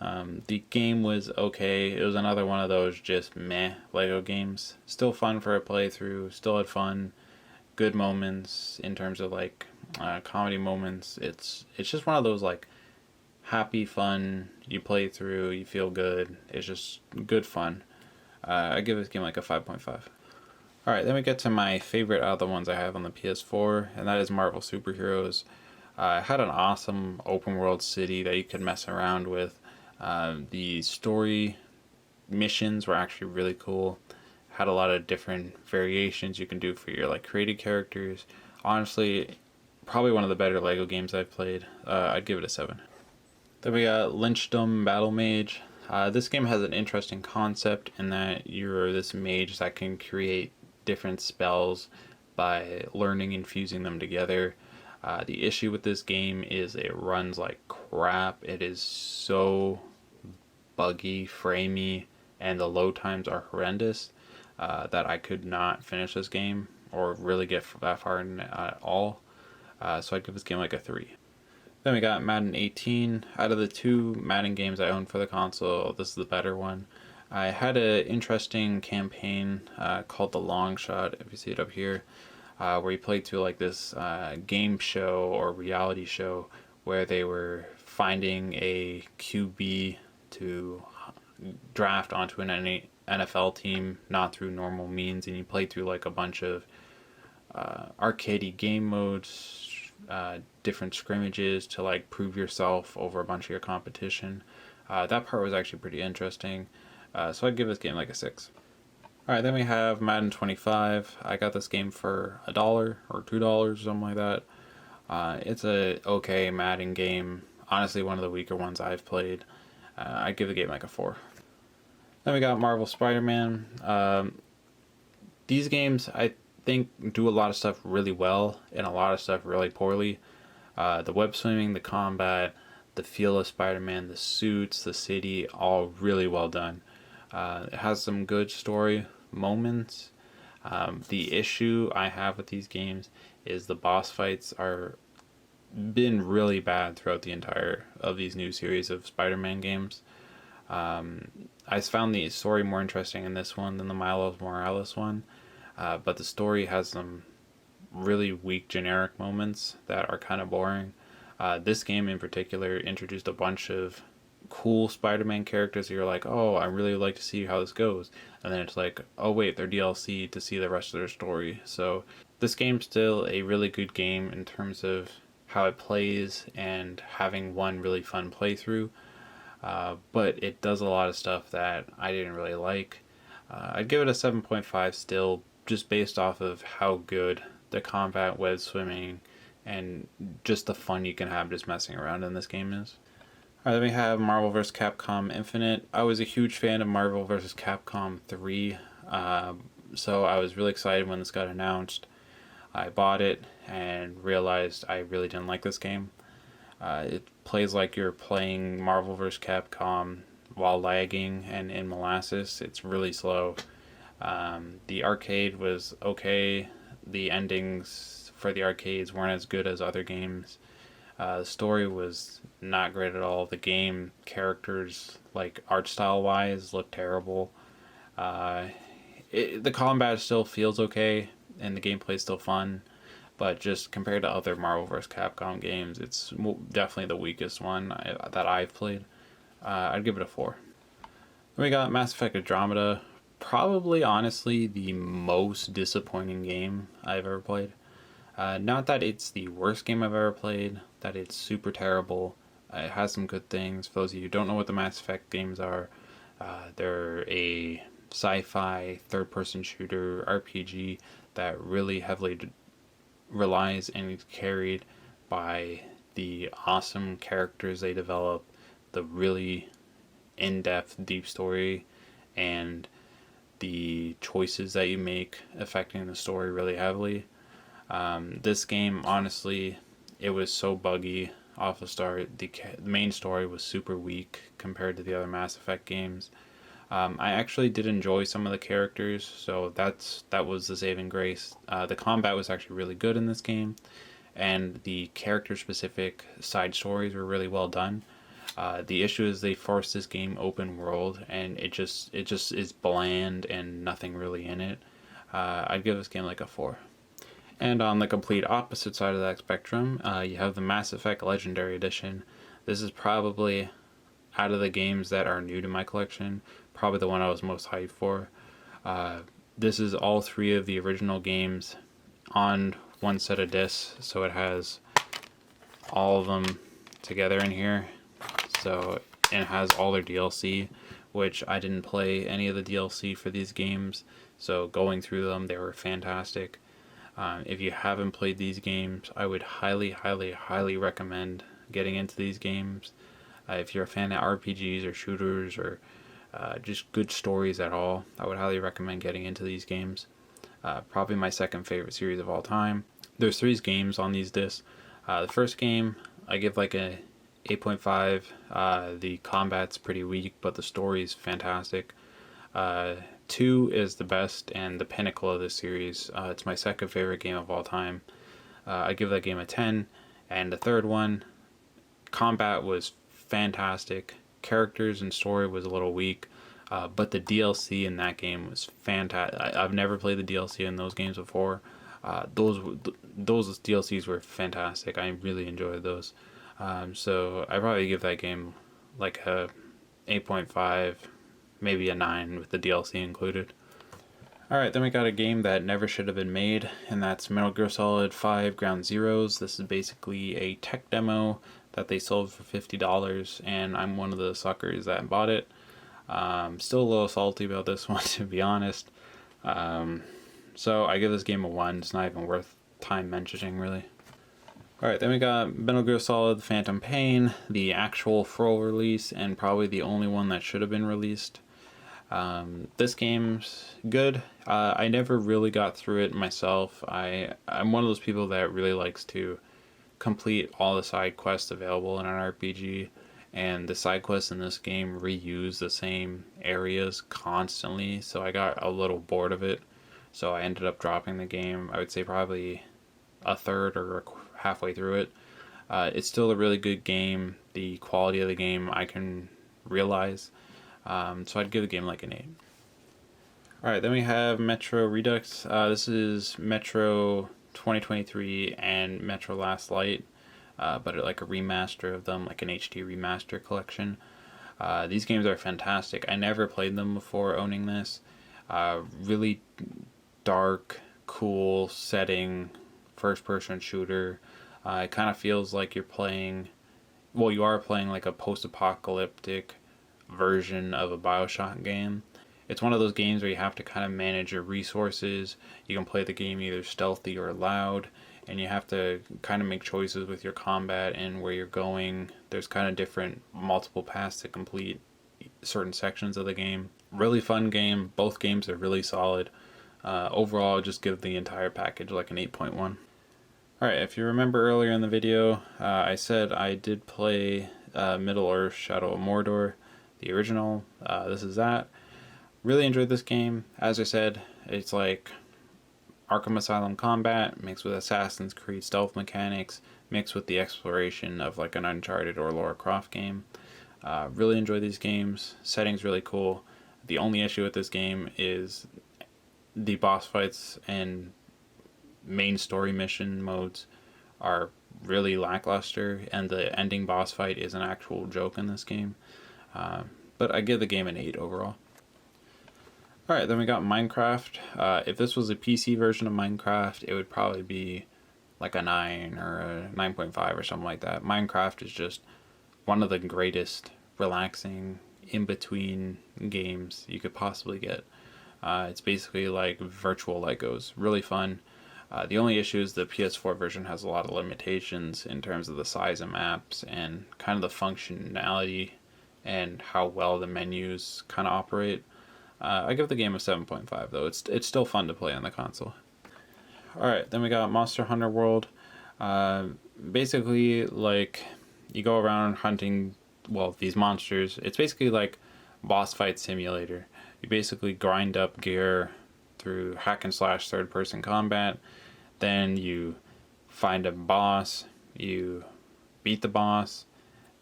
[SPEAKER 1] The game was okay. It was another one of those just meh Lego games. Still fun for a playthrough. Still had fun. Good moments in terms of like comedy moments. It's just one of those like happy fun. You play through. You feel good. It's just good fun. I give this game like a 5.5. Alright, then we get to my favorite out of the ones I have on the PS4, and that is Marvel Superheroes. It had an awesome open world city that you could mess around with. The story missions were actually really cool. Had a lot of different variations you can do for your like created characters. Honestly, probably one of the better Lego games I've played. I'd give it a 7. Then we got Lynchdom Battle Mage. This game has an interesting concept in that you're this mage that can create different spells by learning and fusing them together. The issue with this game is it runs like crap. It is so buggy, framey, and the load times are horrendous that I could not finish this game or really get that far in at all. So I'd give this game like a 3. Then we got Madden 18. Out of the two Madden games I own for the console, this is the better one. I had an interesting campaign called The Long Shot, if you see it up here, where you played through like this game show or reality show where they were finding a QB to draft onto an NFL team, not through normal means, and you play through like a bunch of arcadey game modes, different scrimmages to like prove yourself over a bunch of your competition. That part was actually pretty interesting. So I'd give this game like a 6. Alright, then we have Madden 25. I got this game for $1 or $2, something like that. It's a okay Madden game. Honestly, one of the weaker ones I've played. I'd give the game like a 4. Then we got Marvel Spider-Man. These games, I think, do a lot of stuff really well and a lot of stuff really poorly. The web swimming, the combat, the feel of Spider-Man, the suits, the city, all really well done. It has some good story moments. The issue I have with these games is the boss fights are been really bad throughout the entire of these new series of Spider-Man games. I found the story more interesting in this one than the Miles Morales one, but the story has some really weak generic moments that are kind of boring. This game in particular introduced a bunch of cool Spider-Man characters that you're like, oh, I really like to see how this goes. And then it's like, oh wait, they're DLC to see the rest of their story. So this game's still a really good game in terms of how it plays and having one really fun playthrough. But it does a lot of stuff that I didn't really like. I'd give it a 7.5 still, just based off of how good the combat, web swimming, and just the fun you can have just messing around in this game is. Alright, then we have Marvel vs. Capcom Infinite. I was a huge fan of Marvel vs. Capcom 3, so I was really excited when this got announced. I bought it and realized I really didn't like this game. It plays like you're playing Marvel vs. Capcom while lagging and in molasses. It's really slow. The arcade was okay. The endings for the arcades weren't as good as other games. The story was not great at all. The game characters, like art style wise, look terrible. The combat still feels okay, and the gameplay is still fun, but just compared to other Marvel vs. Capcom games, it's definitely the weakest one that I've played. I'd give it a 4. Then we got Mass Effect Andromeda. Probably, honestly, the most disappointing game I've ever played. Not that it's the worst game I've ever played, that it's super terrible. It has some good things. For those of you who don't know what the Mass Effect games are, they're a sci-fi third-person shooter RPG that really heavily relies and is carried by the awesome characters they develop, the really in-depth, deep story, and the choices that you make affecting the story really heavily. This game, honestly, it was so buggy off the start. The main story was super weak compared to the other Mass Effect games. I actually did enjoy some of the characters, so that was the saving grace. The combat was actually really good in this game, and the character-specific side stories were really well done. The issue is they forced this game open world, and it just is bland and nothing really in it. I'd give this game like a 4. And on the complete opposite side of that spectrum, you have the Mass Effect Legendary Edition. This is probably, out of the games that are new to my collection, probably the one I was most hyped for. This is all 3 of the original games on one set of discs, so it has all of them together in here. So, and it has all their DLC, which I didn't play any of the DLC for these games, so going through them, they were fantastic. If you haven't played these games, I would highly, highly, highly recommend getting into these games. If you're a fan of RPGs or shooters or just good stories at all, I would highly recommend getting into these games. Probably my second favorite series of all time. There's 3 games on these discs. The first game, I give like a 8.5. The combat's pretty weak, but the story's fantastic. 2 is the best and the pinnacle of this series. It's my second favorite game of all time. I give that game a 10. And the third one, combat was fantastic. Characters and story was a little weak. But the DLC in that game was fantastic. I've never played the DLC in those games before. Those DLCs were fantastic. I really enjoyed those. So I probably give that game like a 8.5, maybe a 9 with the DLC included. Alright, then we got a game that never should have been made, and that's Metal Gear Solid 5 Ground Zeroes. This is basically a tech demo that they sold for $50, and I'm one of the suckers that bought it. Still a little salty about this one, to be honest. So I give this game a 1. It's not even worth time mentioning, really. Alright, then we got Metal Gear Solid Phantom Pain, the actual full release, and probably the only one that should have been released. This game's good. I never really got through it myself. I'm one of those people that really likes to complete all the side quests available in an RPG, and the side quests in this game reuse the same areas constantly, so I got a little bored of it. So I ended up dropping the game. I would say probably a third or halfway through it. It's still a really good game. The quality of the game I can realize. So I'd give the game like an 8. Alright, then we have Metro Redux. This is Metro 2023 and Metro Last Light, but like a remaster of them, like an HD remaster collection. These games are fantastic. I never played them before owning this. Really dark, cool setting, first-person shooter. It kind of feels like you're playing, well, you are playing like a post-apocalyptic version of a BioShock game. It's one of those games where you have to kind of manage your resources. You can play the game either stealthy or loud, and you have to kind of make choices with your combat and where you're going. There's kind of different multiple paths to complete certain sections of the game. Really fun game. Both games are really solid. Overall, I'll just give the entire package like an 8.1. Alright, if you remember earlier in the video, I said I did play Middle-earth Shadow of Mordor, the original. This is that. Really enjoyed this game. As I said, it's like Arkham Asylum combat mixed with Assassin's Creed stealth mechanics mixed with the exploration of like an Uncharted or Lara Croft game. Really enjoy these games. Setting's really cool. The only issue with this game is the boss fights and main story mission modes are really lackluster, and the ending boss fight is an actual joke in this game. But I give the game an 8 overall. Alright, then we got Minecraft. If this was a PC version of Minecraft, it would probably be like a 9 or a 9.5 or something like that. Minecraft is just one of the greatest relaxing in-between games you could possibly get. It's basically like virtual Legos. Really fun. The only issue is the PS4 version has a lot of limitations in terms of the size of maps and kind of the functionality and how well the menus kind of operate. I give the game a 7.5 though. It's still fun to play on the console. Alright, then we got Monster Hunter World. Basically, like, you go around hunting, well, these monsters. It's basically like boss fight simulator. You basically grind up gear through hack and slash third person combat. Then you find a boss, you beat the boss,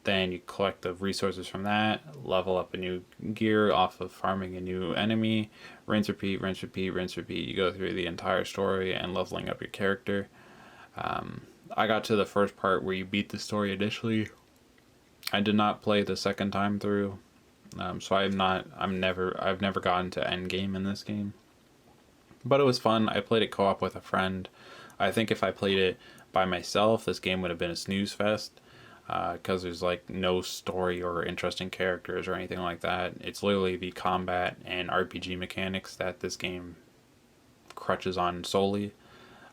[SPEAKER 1] then you collect the resources from that, level up a new gear off of farming a new enemy, rinse, repeat, rinse, repeat, rinse, repeat. You go through the entire story and leveling up your character. I got to the first part where you beat the story initially. I did not play the second time through, so I've never gotten to end game in this game. But it was fun. I played it co-op with a friend. I think if I played it by myself, this game would have been a snooze fest. Because there's like no story or interesting characters or anything like that. It's literally the combat and RPG mechanics that this game crutches on solely.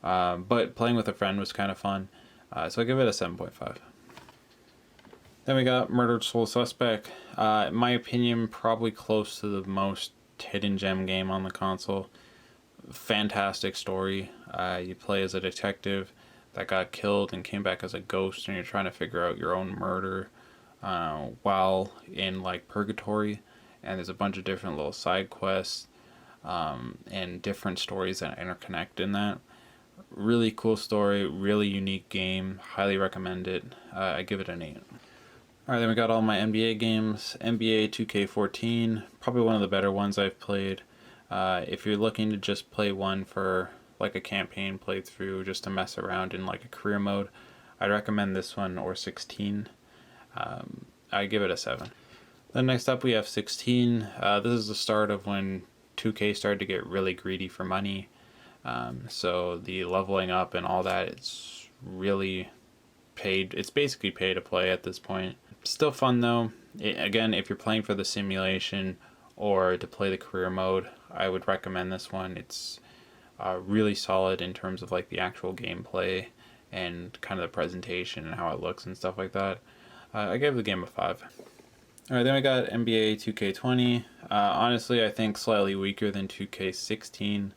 [SPEAKER 1] But playing with a friend was kind of fun. So I give it a 7.5. Then we got Murdered Soul Suspect. In my opinion, probably close to the most hidden gem game on the console. Fantastic story. You play as a detective that got killed and came back as a ghost, and you're trying to figure out your own murder while in like purgatory. And there's a bunch of different little side quests and different stories that interconnect in that. Really cool story, really unique game. Highly recommend it. I give it an 8. Alright, then we got all my NBA games. NBA 2K14, probably one of the better ones I've played. If you're looking to just play one for like a campaign playthrough, just to mess around in like a career mode, I'd recommend this one or 16. I give it a 7. Then next up we have 16. This is the start of when 2K started to get really greedy for money. So the leveling up and all that, it's really paid. It's basically pay to play at this point. Still fun though. Again, if you're playing for the simulation or to play the career mode, I would recommend this one. It's really solid in terms of like the actual gameplay and kind of the presentation and how it looks and stuff like that. I gave the game a 5. Alright, then we got NBA 2K20. Honestly, I think slightly weaker than 2K16.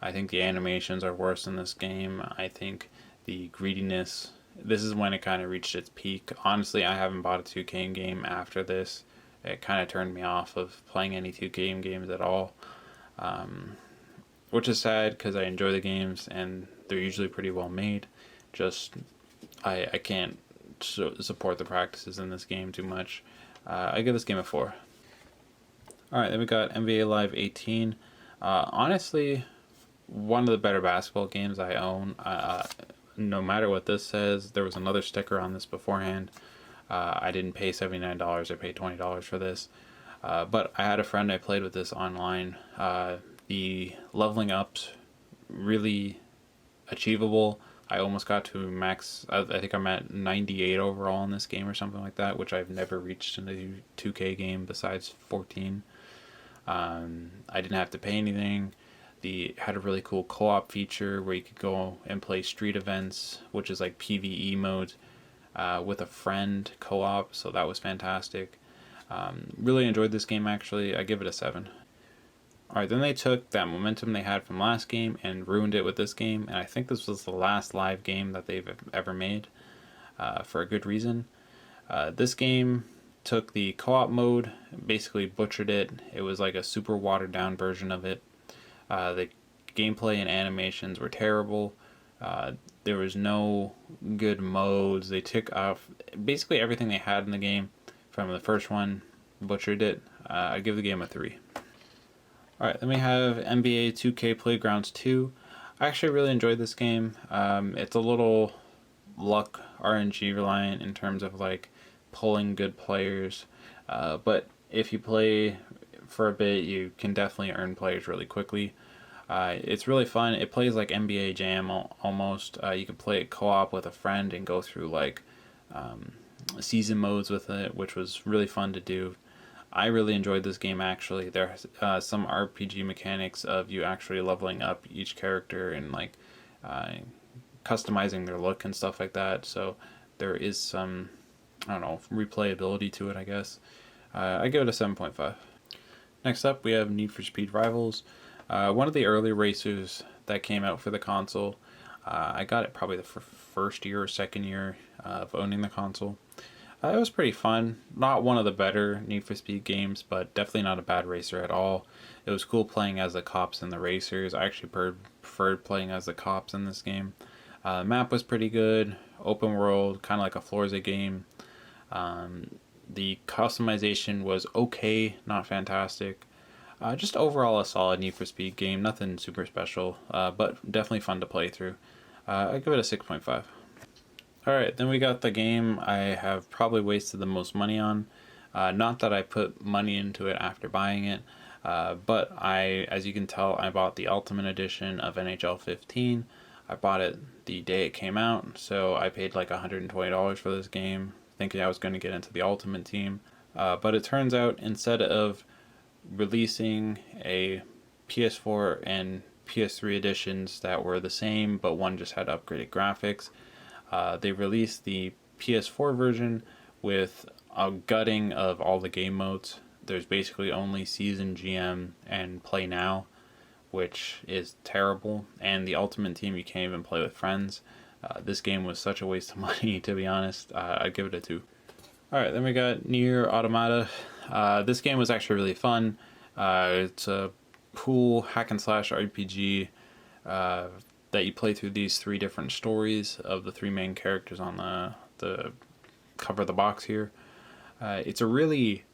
[SPEAKER 1] I think the animations are worse in this game. I think the greediness, this is when it kind of reached its peak. Honestly, I haven't bought a 2K game after this. It kind of turned me off of playing any 2K games at all. Which is sad because I enjoy the games and they're usually pretty well made. Just, I can't support the practices in this game too much. I give this game a 4. Alright, then we got NBA Live 18. Honestly, one of the better basketball games I own. No matter what this says, there was another sticker on this beforehand. I didn't pay $79, I paid $20 for this. But I had a friend I played with this online. The leveling up's really achievable. I almost got to max, I think I'm at 98 overall in this game or something like that, which I've never reached in a 2K game besides 14. I didn't have to pay anything. Had a really cool co-op feature where you could go and play street events, which is like PvE mode, with a friend co-op, so that was fantastic. Really enjoyed this game actually. I give it a 7. Alright, then they took that momentum they had from last game and ruined it with this game, and I think this was the last live game that they've ever made, for a good reason. This game took the co-op mode, basically butchered it. It was like a super watered down version of it. The gameplay and animations were terrible. There was no good modes. They took off basically everything they had in the game from the first one, butchered it. I give the game a 3. Alright, then we have NBA 2K Playgrounds 2. I actually really enjoyed this game. It's a little luck RNG reliant in terms of like pulling good players. But if you play for a bit, you can definitely earn players really quickly. It's really fun. It plays like NBA Jam almost. You can play it co-op with a friend and go through like season modes with it, which was really fun to do. I really enjoyed this game actually. There's some RPG mechanics of you actually leveling up each character and like customizing their look and stuff like that. So there is some, I don't know, replayability to it, I guess. I give it a 7.5. Next up, we have Need for Speed Rivals. One of the early racers that came out for the console. I got it probably the first year or second year of owning the console. It was pretty fun. Not one of the better Need for Speed games, but definitely not a bad racer at all. It was cool playing as the cops and the racers. I actually preferred playing as the cops in this game. The map was pretty good. Open world, kind of like a Forza game. The customization was okay, not fantastic. Just overall a solid Need for Speed game. Nothing super special, but definitely fun to play through. I give it a 6.5. Alright, then we got the game I have probably wasted the most money on. Not that I put money into it after buying it, but as you can tell, I bought the Ultimate Edition of NHL 15. I bought it the day it came out, so I paid like $120 for this game, thinking I was going to get into the Ultimate Team. But it turns out, instead of releasing a PS4 and PS3 editions that were the same, but one just had upgraded graphics, they released the PS4 version with a gutting of all the game modes. There's basically only Season, GM, and Play Now, which is terrible. And the Ultimate Team you can't even play with friends. This game was such a waste of money, to be honest. I'd give it a 2. Alright, then we got Nier Automata. This game was actually really fun. It's a cool hack and slash RPG that you play through these 3 different stories of the 3 main characters on the cover of the box here. It's a really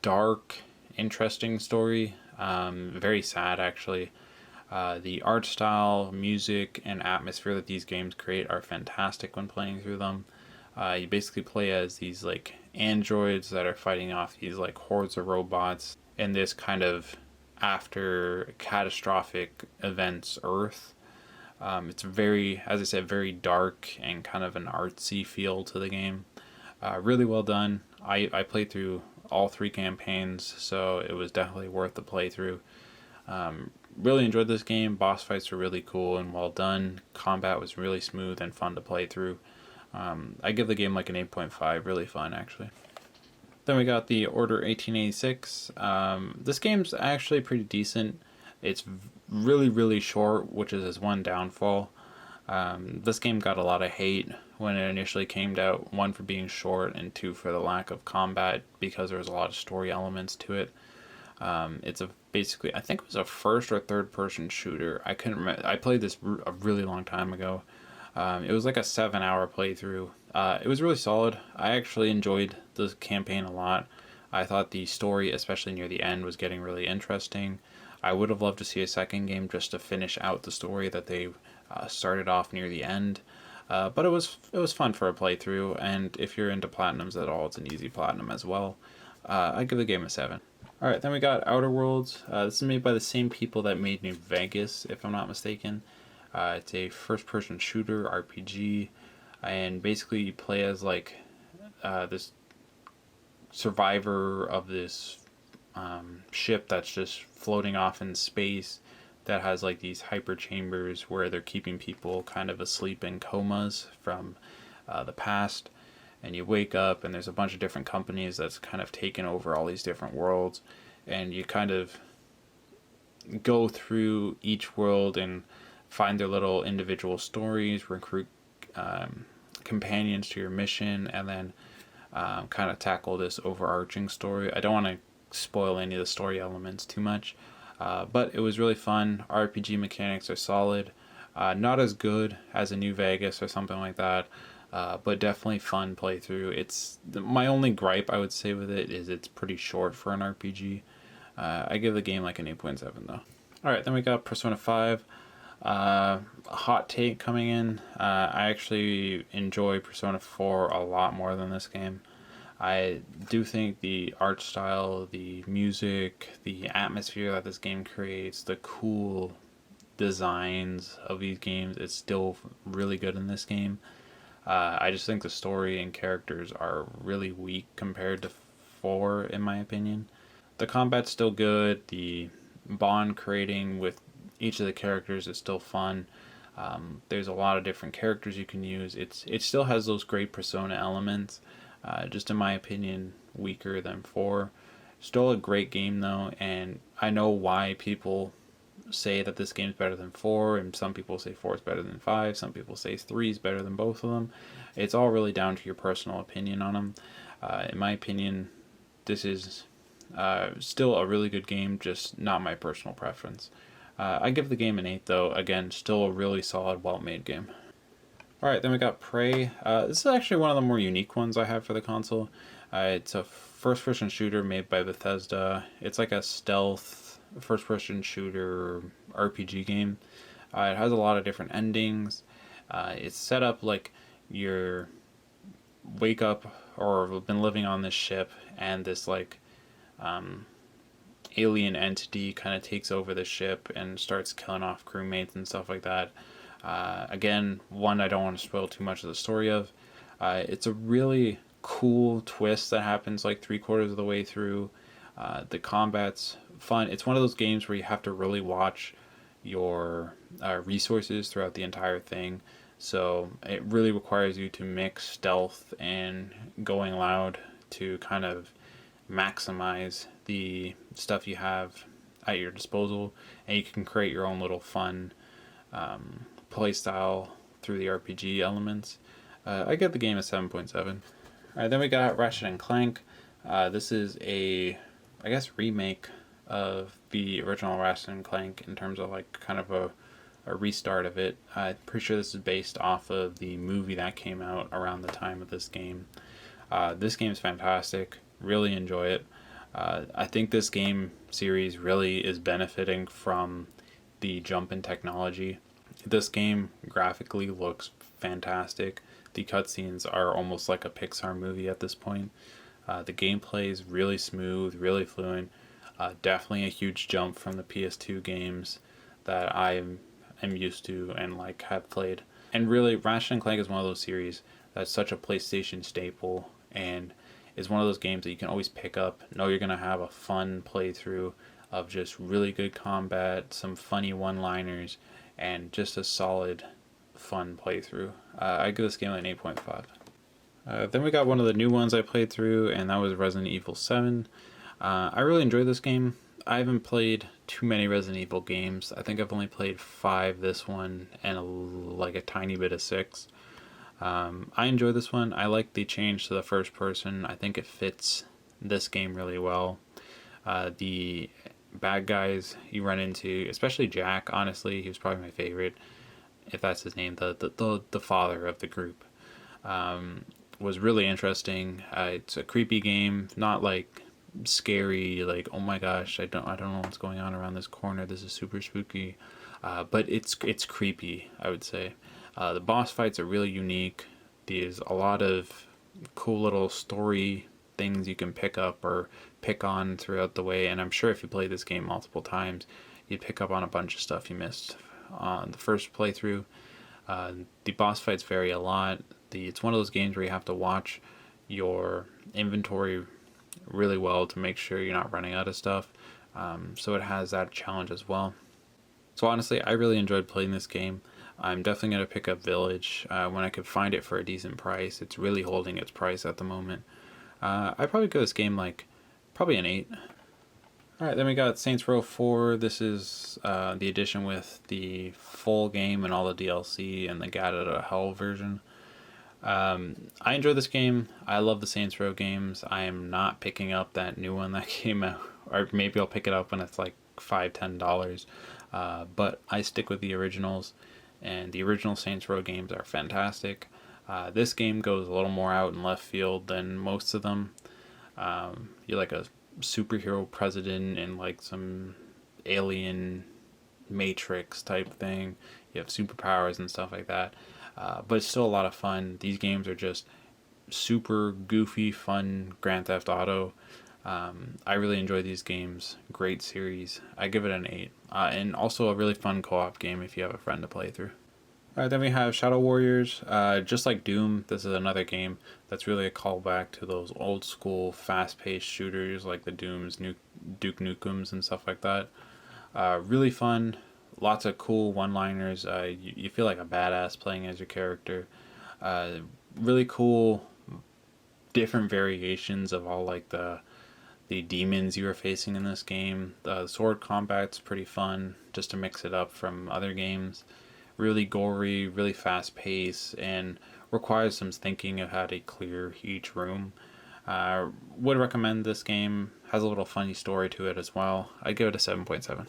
[SPEAKER 1] dark, interesting story. Very sad, actually. The art style, music, and atmosphere that these games create are fantastic when playing through them. You basically play as these like androids that are fighting off these like hordes of robots in this kind of after catastrophic events Earth. It's very, as I said, very dark and kind of an artsy feel to the game. Really well done. I played through all three campaigns, so it was definitely worth the playthrough. Really enjoyed this game. Boss fights were really cool and well done. Combat was really smooth and fun to play through. I give the game like an 8.5. Really fun, actually. Then we got the Order 1886. This game's actually pretty decent. It's really, really short, which is his one downfall. This game got a lot of hate when it initially came out. One, for being short, and two, for the lack of combat, because there was a lot of story elements to it. It's basically, I think it was a first or third person shooter. I couldn't remember. I played this a really long time ago. It was like a 7-hour playthrough. It was really solid. I actually enjoyed the campaign a lot. I thought the story, especially near the end, was getting really interesting. I would have loved to see a second game just to finish out the story that they started off near the end. But it was fun for a playthrough, and if you're into platinums at all, it's an easy platinum as well. I give the game a 7. Alright, then we got Outer Worlds. This is made by the same people that made New Vegas, if I'm not mistaken. It's a first-person shooter RPG, and basically you play as like this survivor of this ship that's just floating off in space that has like these hyper chambers where they're keeping people kind of asleep in comas from the past. And you wake up and there's a bunch of different companies that's kind of taken over all these different worlds, and you kind of go through each world and find their little individual stories, recruit companions to your mission, and then kind of tackle this overarching story. I don't want to spoil any of the story elements too much, but it was really fun. RPG mechanics are solid. Not as good as a New Vegas or something like that, but definitely fun playthrough. It's my only gripe, I would say, with it is it's pretty short for an RPG. I give the game like an 8.7 though. Alright, then we got Persona 5. A hot take coming in. I actually enjoy Persona 4 a lot more than this game. I do think the art style, the music, the atmosphere that this game creates, the cool designs of these games, it's still really good in this game. I just think the story and characters are really weak compared to 4, in my opinion. The combat's still good. The bond creating with each of the characters is still fun. There's a lot of different characters you can use. It still has those great Persona elements. Just in my opinion, weaker than 4. Still a great game though, and I know why people say that this game's better than 4, and some people say 4 is better than 5, some people say 3 is better than both of them. It's all really down to your personal opinion on them. In my opinion, this is still a really good game, just not my personal preference. I give the game an 8 though. Again, still a really solid, well-made game. Alright, then we got Prey. This is actually one of the more unique ones I have for the console. It's a first-person shooter made by Bethesda. It's like a stealth first-person shooter RPG game. It has a lot of different endings. It's set up like you wake up or have been living on this ship, and this like alien entity kind of takes over the ship and starts killing off crewmates and stuff like that. Again, one I don't want to spoil too much of the story of. It's a really cool twist that happens like 3/4 of the way through. The combat's fun. It's one of those games where you have to really watch your resources throughout the entire thing. So it really requires you to mix stealth and going loud to kind of maximize the stuff you have at your disposal, and you can create your own little fun play style through the RPG elements. I give the game a 7.7. Alright, then we got Ratchet and Clank. This is a, I guess, remake of the original Ratchet and Clank in terms of like kind of a restart of it. I'm pretty sure this is based off of the movie that came out around the time of this game. This game's fantastic. Really enjoy it. I think this game series really is benefiting from the jump in technology. This game graphically looks fantastic. The cutscenes are almost like a Pixar movie at this point. The gameplay is really smooth, really fluent. Definitely a huge jump from the PS2 games that am used to and like have played. And really, Ratchet and Clank is one of those series that's such a PlayStation staple, and is one of those games that you can always pick up. Know you're gonna have a fun playthrough of just really good combat, some funny one-liners, and just a solid, fun playthrough. I give this game an 8.5. Then we got one of the new ones I played through, and that was Resident Evil 7. I really enjoyed this game. I haven't played too many Resident Evil games. I think I've only played 5 this one, and like a tiny bit of 6. I enjoy this one. I like the change to the first person. I think it fits this game really well. The bad guys you run into, especially Jack, honestly, he was probably my favorite, if that's his name, the father of the group, was really interesting. It's a creepy game, not like scary, like, oh my gosh, I don't know what's going on around this corner, this is super spooky, but it's creepy, I would say. The boss fights are really unique. There's a lot of cool little story things you can pick up or pick on throughout the way, and I'm sure if you play this game multiple times, you'd pick up on a bunch of stuff you missed on the first playthrough. The boss fights vary a lot. It's one of those games where you have to watch your inventory really well to make sure you're not running out of stuff. So it has that challenge as well. So honestly, I really enjoyed playing this game. I'm definitely going to pick up Village when I could find it for a decent price. It's really holding its price at the moment. I'd probably give this game like probably an 8. Alright, then we got Saints Row 4. This is the edition with the full game and all the DLC and the Gat Out of Hell version. I enjoy this game. I love the Saints Row games. I am not picking up that new one that came out. Or maybe I'll pick it up when it's like $5-10. But I stick with the originals. And the original Saints Row games are fantastic. This game goes a little more out in left field than most of them. You're like a superhero president in like some alien Matrix type thing. You have superpowers and stuff like that. But it's still a lot of fun. These games are just super goofy, fun Grand Theft Auto. I really enjoy these games. Great series. I give it an 8. And also a really fun co-op game if you have a friend to play through. Alright, then we have Shadow Warriors. Just like Doom, this is another game that's really a callback to those old school fast-paced shooters like the Dooms, Duke Nukems and stuff like that. Really fun. Lots of cool one-liners. You feel like a badass playing as your character. Really cool different variations of all like the demons you are facing in this game. The sword combat's pretty fun just to mix it up from other games. Really gory, really fast paced, and requires some thinking of how to clear each room. Would recommend this game. Has a little funny story to it as well. I'd give it a 7.7.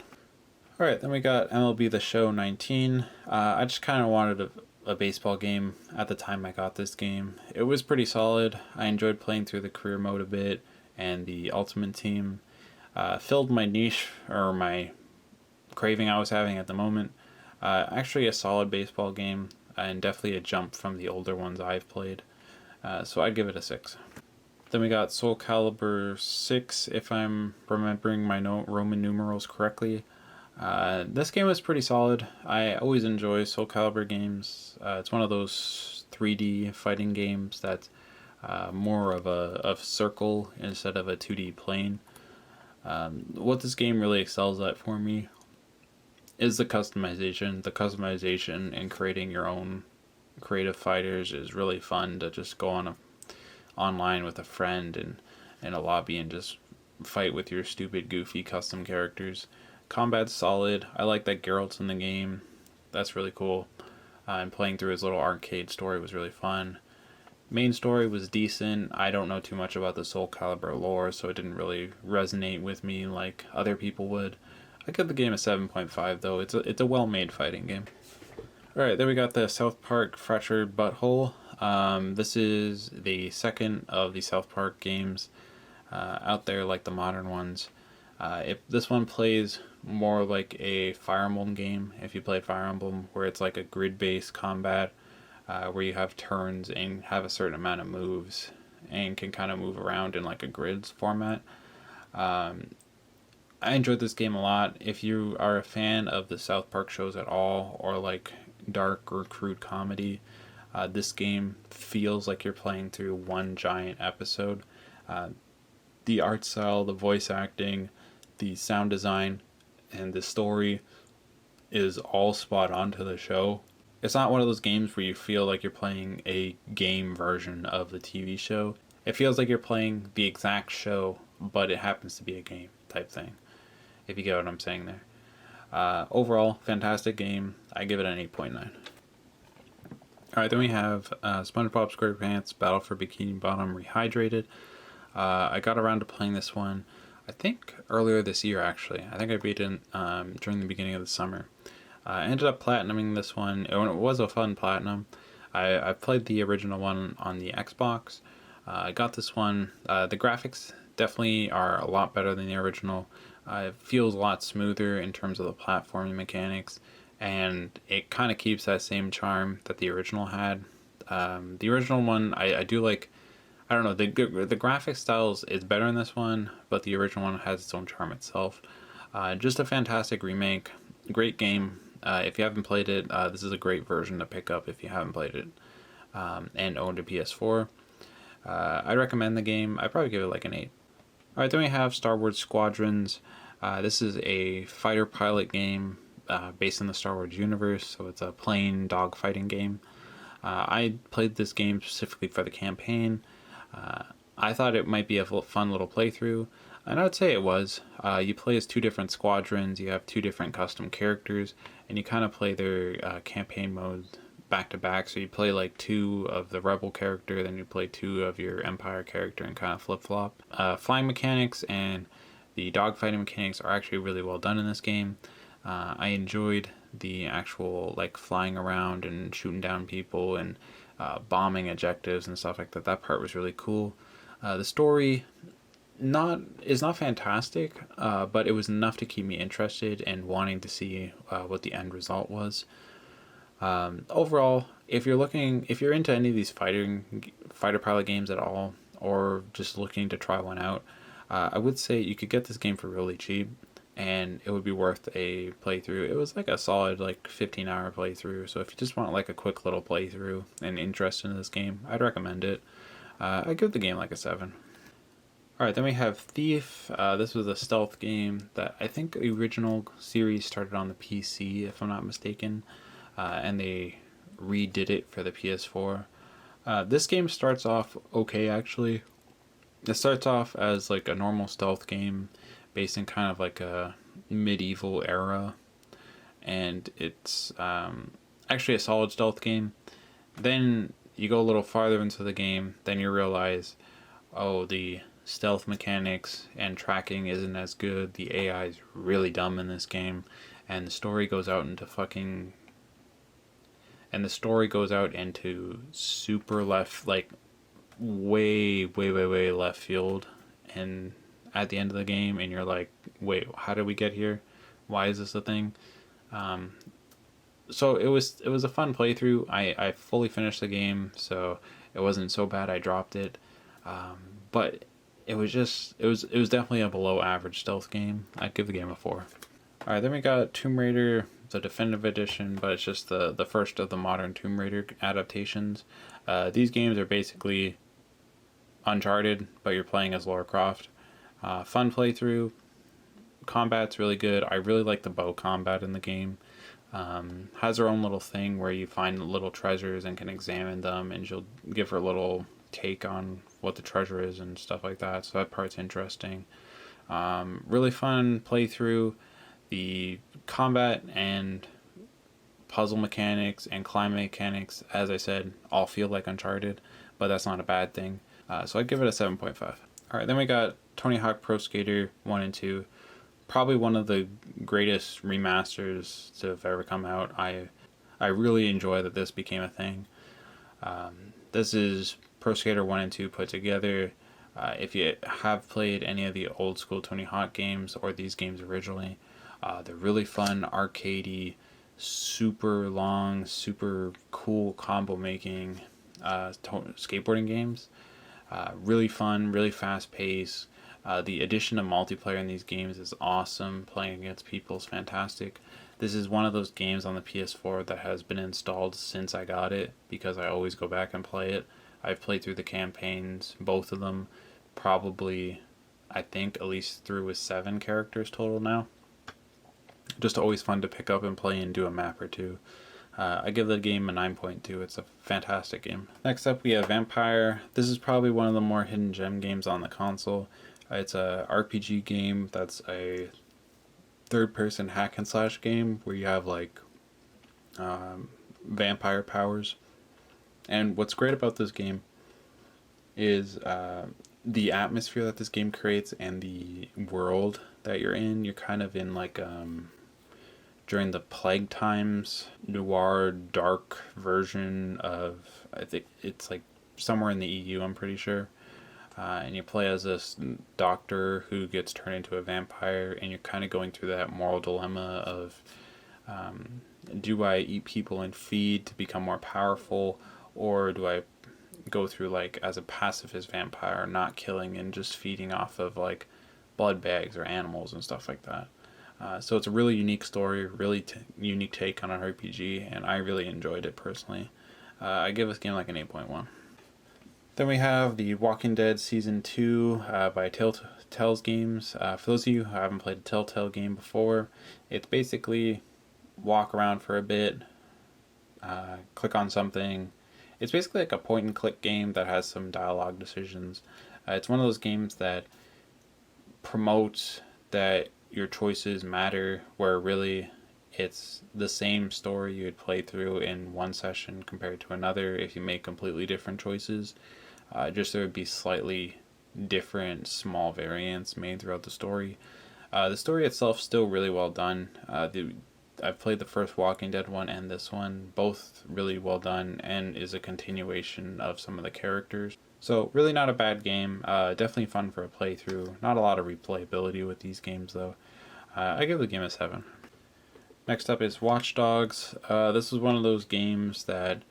[SPEAKER 1] Alright, then we got MLB The Show 19. I just kind of wanted a baseball game at the time I got this game. It was pretty solid. I enjoyed playing through the career mode a bit, and the Ultimate Team filled my niche, or my craving I was having at the moment. Actually a solid baseball game, and definitely a jump from the older ones I've played. So I'd give it a 6. Then we got Soul Calibur 6, if I'm remembering my Roman numerals correctly. This game was pretty solid. I always enjoy Soul Calibur games. It's one of those 3D fighting games that's more of a circle instead of a 2D plane. What this game really excels at for me is the customization. The customization and creating your own creative fighters is really fun to just go online with a friend and in a lobby and just fight with your stupid, goofy custom characters. Combat's solid. I like that Geralt's in the game. That's really cool. And playing through his little arcade story was really fun. Main story was decent. I don't know too much about the Soul Calibur lore, so it didn't really resonate with me like other people would. I give the game a 7.5 though. It's a well-made fighting game. Alright, then we got the South Park Fractured Butthole. This is the second of the South Park games out there, like the modern ones. This one plays more like a Fire Emblem game, if you play Fire Emblem, where it's like a grid-based combat, where you have turns and have a certain amount of moves and can kind of move around in like a grids format. I enjoyed this game a lot. If you are a fan of the South Park shows at all, or like dark or crude comedy, this game feels like you're playing through one giant episode. The art style, the voice acting, the sound design, and the story is all spot on to the show. It's not one of those games where you feel like you're playing a game version of the TV show. It feels like you're playing the exact show, but it happens to be a game type thing, if you get what I'm saying there. Overall, fantastic game. I give it an 8.9. Alright, then we have SpongeBob SquarePants Battle for Bikini Bottom Rehydrated. I got around to playing this one, I think, earlier this year, actually. I think I beat it during the beginning of the summer. I ended up platinuming this one. It was a fun platinum. I played the original one on the Xbox. I got this one. The graphics definitely are a lot better than the original. It feels a lot smoother in terms of the platforming mechanics, and it kind of keeps that same charm that the original had. The original one, I do like. I don't know, the graphic styles is better in this one, but the original one has its own charm itself. Just a fantastic remake, great game. If you haven't played it, this is a great version to pick up if you haven't played it and owned a PS4. I'd recommend the game. I'd probably give it like an 8. Alright, then we have Star Wars Squadrons. This is a fighter pilot game based in the Star Wars universe, so it's a plane dogfighting game. I played this game specifically for the campaign. I thought it might be a fun little playthrough, and I would say it was. You play as two different squadrons, you have two different custom characters, and you kind of play their campaign modes back to back. So you play like two of the Rebel character, then you play two of your Empire character, and kind of flip-flop. Flying mechanics and the dogfighting mechanics are actually really well done in this game. I enjoyed the actual like flying around and shooting down people and bombing objectives and stuff like that. That part was really cool. The story is not fantastic, but it was enough to keep me interested and wanting to see what the end result was. Overall, if you're into any of these fighter pilot games at all, or just looking to try one out, I would say you could get this game for really cheap, and it would be worth a playthrough. It was like a solid like 15-hour playthrough, so if you just want like a quick little playthrough and interest in this game, I'd recommend it. I'd give the game like a 7. Alright, then we have Thief. This was a stealth game that I think the original series started on the PC, if I'm not mistaken, and they redid it for the PS4. This game starts off okay, actually. It starts off as like a normal stealth game based in kind of like a medieval era, and it's actually a solid stealth game. Then you go a little farther into the game, then you realize, oh, the stealth mechanics and tracking isn't as good, the AI is really dumb in this game, and the story goes out into super left, like way left field, and at the end of the game, and you're like, wait, how did we get here? Why is this a thing? So it was a fun playthrough. I fully finished the game, so it wasn't so bad I dropped it. But it was definitely a below average stealth game. I'd give the game a 4. Alright, then we got Tomb Raider, the Definitive Edition, but it's just the first of the modern Tomb Raider adaptations. These games are basically Uncharted, but you're playing as Lara Croft. Fun playthrough. Combat's really good. I really like the bow combat in the game. Has her own little thing where you find little treasures and can examine them, and she'll give her little take on what the treasure is and stuff like that. So that part's interesting. Really fun playthrough. The combat and puzzle mechanics and climb mechanics, as I said, all feel like Uncharted, but that's not a bad thing. So I'd give it a 7.5. Alright, then we got Tony Hawk Pro Skater 1 and 2. Probably one of the greatest remasters to have ever come out. I really enjoy that this became a thing. This is Pro Skater 1 and 2 put together. If you have played any of the old school Tony Hawk games or these games originally, they're really fun, arcadey, super long, super cool combo making skateboarding games. Really fun, really fast pace. The addition of multiplayer in these games is awesome. Playing against people is fantastic. This is one of those games on the PS4 that has been installed since I got it because I always go back and play it. I've played through the campaigns, both of them, probably, I think, at least through with 7 characters total now. Just always fun to pick up and play and do a map or two. I give the game a 9.2. It's a fantastic game. Next up we have Vampire. This is probably one of the more hidden gem games on the console. It's a RPG game that's a third-person hack and slash game where you have like vampire powers. And what's great about this game is the atmosphere that this game creates and the world that you're in. You're kind of in like during the plague times, noir, dark version of, I think it's like somewhere in the EU, I'm pretty sure. And you play as this doctor who gets turned into a vampire, and you're kind of going through that moral dilemma of do I eat people and feed to become more powerful, or do I go through like as a pacifist vampire, not killing and just feeding off of like blood bags or animals and stuff like that. So it's a really unique story, really unique take on an RPG, and I really enjoyed it personally. I give this game like an 8.1. Then we have The Walking Dead Season 2 by Telltale's Games. For those of you who haven't played a Telltale game before, it's basically walk around for a bit, click on something. It's basically like a point and click game that has some dialogue decisions. It's one of those games that promotes that your choices matter, where really it's the same story you would play through in one session compared to another if you make completely different choices. Just there would be slightly different small variants made throughout the story. The story itself still really well done. I've played the first Walking Dead one and this one, both really well done, and is a continuation of some of the characters. So really not a bad game. Definitely fun for a playthrough. Not a lot of replayability with these games though. I give the game a 7. Next up is Watch Dogs. This was one of those games that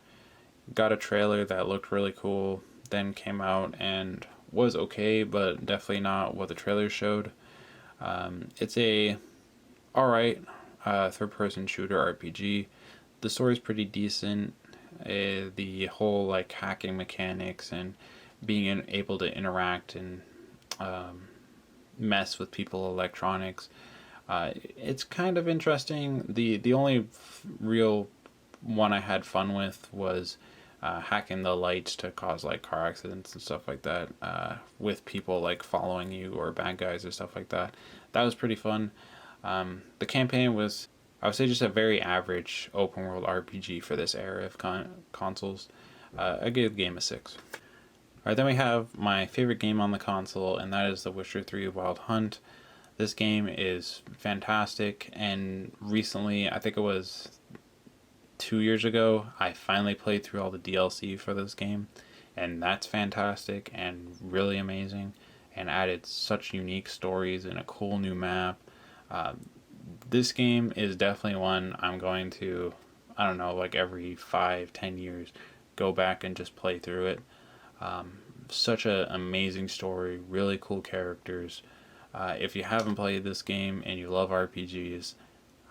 [SPEAKER 1] got a trailer that looked really cool, then came out and was okay, but definitely not what the trailer showed. It's a alright third-person shooter RPG. The story's pretty decent. The whole like hacking mechanics and being able to interact and mess with people electronics, it's kind of interesting. The only real one I had fun with was hacking the lights to cause like car accidents and stuff like that, with people like following you or bad guys or stuff like that. That was pretty fun. The campaign was, I would say, just a very average open world RPG for this era of consoles. I gave the game a 6. Alright, then we have my favorite game on the console, and that is The Witcher 3 Wild Hunt. This game is fantastic, and recently, I think it was 2 years ago, I finally played through all the DLC for this game, and that's fantastic and really amazing, and added such unique stories and a cool new map. This game is definitely one I'm going to, I don't know, like every 5-10 years, go back and just play through it. Such an amazing story, really cool characters. If you haven't played this game and you love RPGs,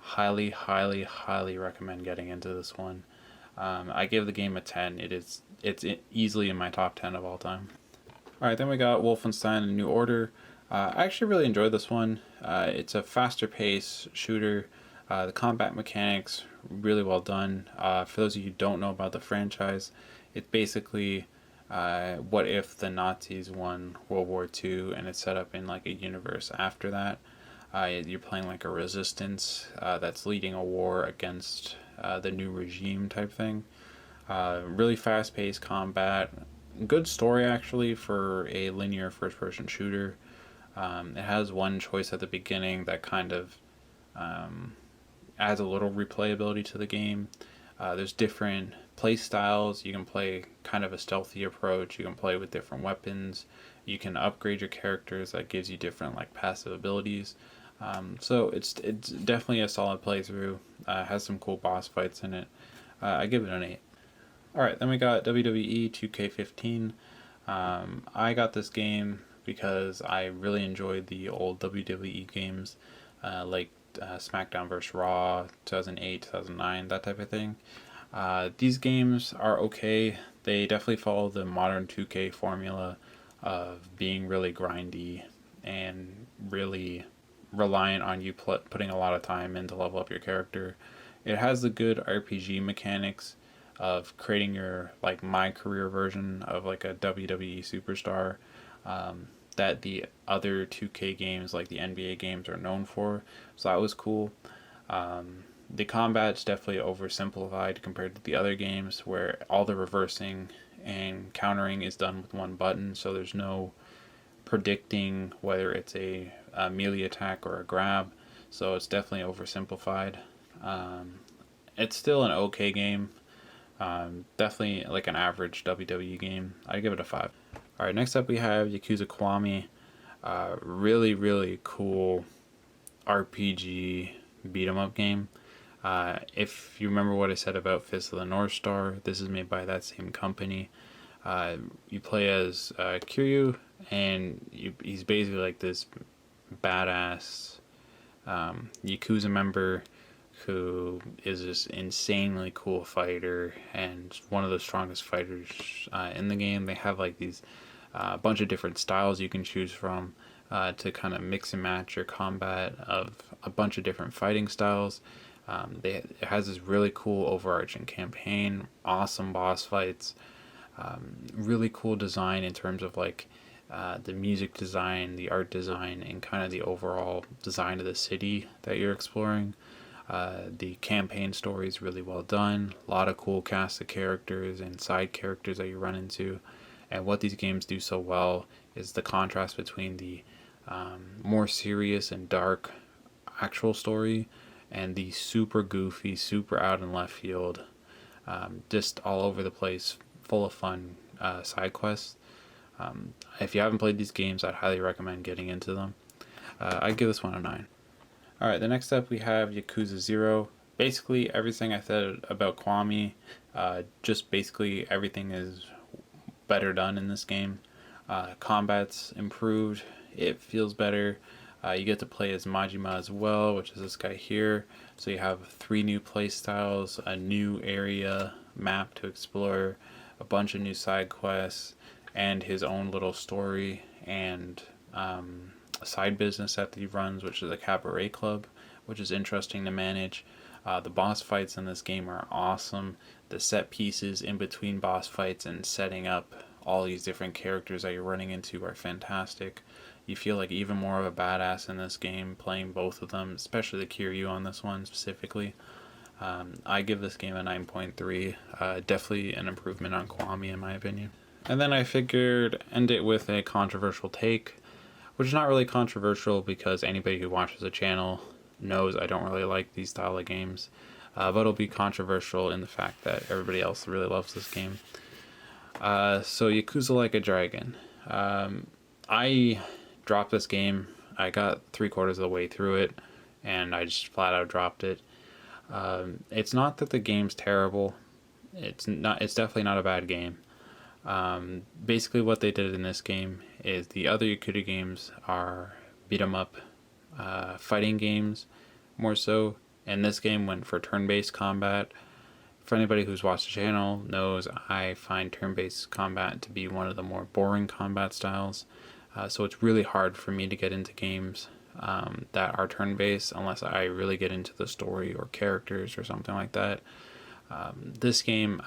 [SPEAKER 1] highly, highly, highly recommend getting into this one. I give the game a 10. It's easily in my top 10 of all time. Alright, then we got Wolfenstein: A New Order. I actually really enjoyed this one. It's a faster pace shooter. The combat mechanics, really well done. For those of you who don't know about the franchise, it's basically what if the Nazis won World War II and it's set up in like a universe after that. You're playing like a resistance that's leading a war against the new regime type thing. Really fast-paced combat. Good story actually for a linear first-person shooter. It has one choice at the beginning that kind of adds a little replayability to the game. There's different play styles. You can play kind of a stealthy approach. You can play with different weapons. You can upgrade your characters. That gives you different like passive abilities. So it's definitely a solid playthrough. Has some cool boss fights in it. I give it an 8. Alright, then we got WWE 2K15. I got this game because I really enjoyed the old WWE games, like SmackDown vs. Raw, 2008, 2009, that type of thing. These games are okay. They definitely follow the modern 2K formula of being really grindy and really reliant on you putting a lot of time in to level up your character. It has the good RPG mechanics of creating your like my career version of like a WWE superstar, that the other 2K games like the NBA games are known for. So that was cool. The combat's definitely oversimplified compared to the other games where all the reversing and countering is done with one button, so there's no predicting whether it's a melee attack or a grab, so it's definitely oversimplified. It's still an okay game. Definitely like an average WWE game. I give it a 5. Alright, next up we have Yakuza Kiwami. Really, really cool RPG beat 'em up game. If you remember what I said about Fist of the North Star, this is made by that same company. You play as Kiryu, and he's basically like this badass Yakuza member who is this insanely cool fighter and one of the strongest fighters in the game. They have like these bunch of different styles you can choose from to kind of mix and match your combat of a bunch of different fighting styles. It has this really cool overarching campaign, awesome boss fights, really cool design in terms of like the music design, the art design, and kind of the overall design of the city that you're exploring. The campaign story is really well done. A lot of cool cast of characters and side characters that you run into. And what these games do so well is the contrast between the more serious and dark actual story and the super goofy, super out in left field, just all over the place, full of fun side quests. If you haven't played these games, I'd highly recommend getting into them. I'd give this one a 9. Alright, the next up we have Yakuza 0. Basically everything I said about Kiwami, just basically everything is better done in this game. Combat's improved, it feels better. You get to play as Majima as well, which is this guy here. So you have 3 new play styles, a new area map to explore, a bunch of new side quests, and his own little story and a side business that he runs, which is a cabaret club, which is interesting to manage. The boss fights in this game are awesome. The set pieces in between boss fights and setting up all these different characters that you're running into are fantastic. You feel like even more of a badass in this game playing both of them, especially the Kiryu on this one specifically. I give this game a 9.3. Definitely an improvement on Kiwami in my opinion. And then I figured end it with a controversial take, which is not really controversial because anybody who watches the channel knows I don't really like these style of games. But it'll be controversial in the fact that everybody else really loves this game. So Yakuza Like a Dragon. I dropped this game. I got 3/4 of the way through it, and I just flat out dropped it. It's not that the game's terrible. It's definitely not a bad game. Basically what they did in this game is the other Yakuza games are beat 'em up fighting games more so, and this game went for turn-based combat. For anybody who's watched the channel knows I find turn-based combat to be one of the more boring combat styles, so it's really hard for me to get into games that are turn-based unless I really get into the story or characters or something like that. This game,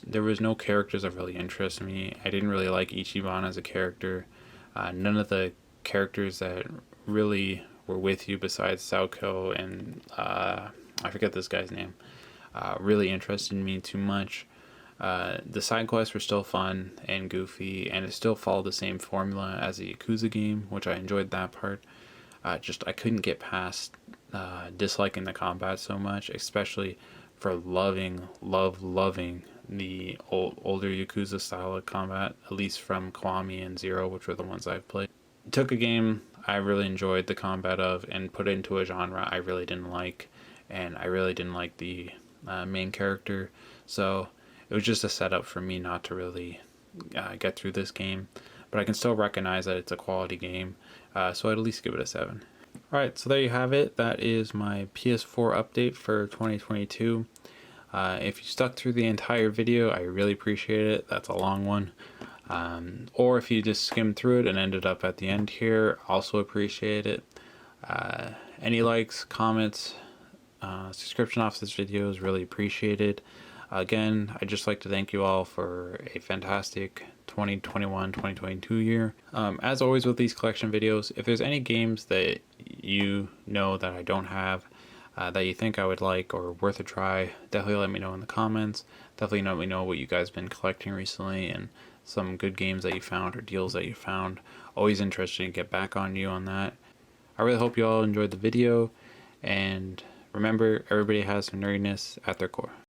[SPEAKER 1] there was no characters that really interested me. I didn't really like Ichiban as a character. None of the characters that really were with you besides Saoko and I forget this guy's name, really interested me too much. The side quests were still fun and goofy, and it still followed the same formula as a Yakuza game, which I enjoyed that part. I couldn't get past disliking the combat so much, especially for loving the older Yakuza style of combat, at least from Kiwami and Zero, which were the ones I've played. Took a game I really enjoyed the combat of and put it into a genre I really didn't like, and I really didn't like the main character, so it was just a setup for me not to really get through this game, but I can still recognize that it's a quality game, so I'd at least give it a 7. Alright, so there you have it. That is my PS4 update for 2022. If you stuck through the entire video, I really appreciate it. That's a long one. Or if you just skimmed through it and ended up at the end here, also appreciate it. Any likes, comments, subscription off this video is really appreciated. Again, I'd just like to thank you all for a fantastic 2021-2022 year. As always with these collection videos, if there's any games that you know that I don't have, that you think I would like or worth a try, definitely let me know in the comments. Definitely let me know what you guys have been collecting recently and some good games that you found or deals that you found. Always interested to get back on you on that. I really hope you all enjoyed the video, and remember, everybody has some nerdiness at their core.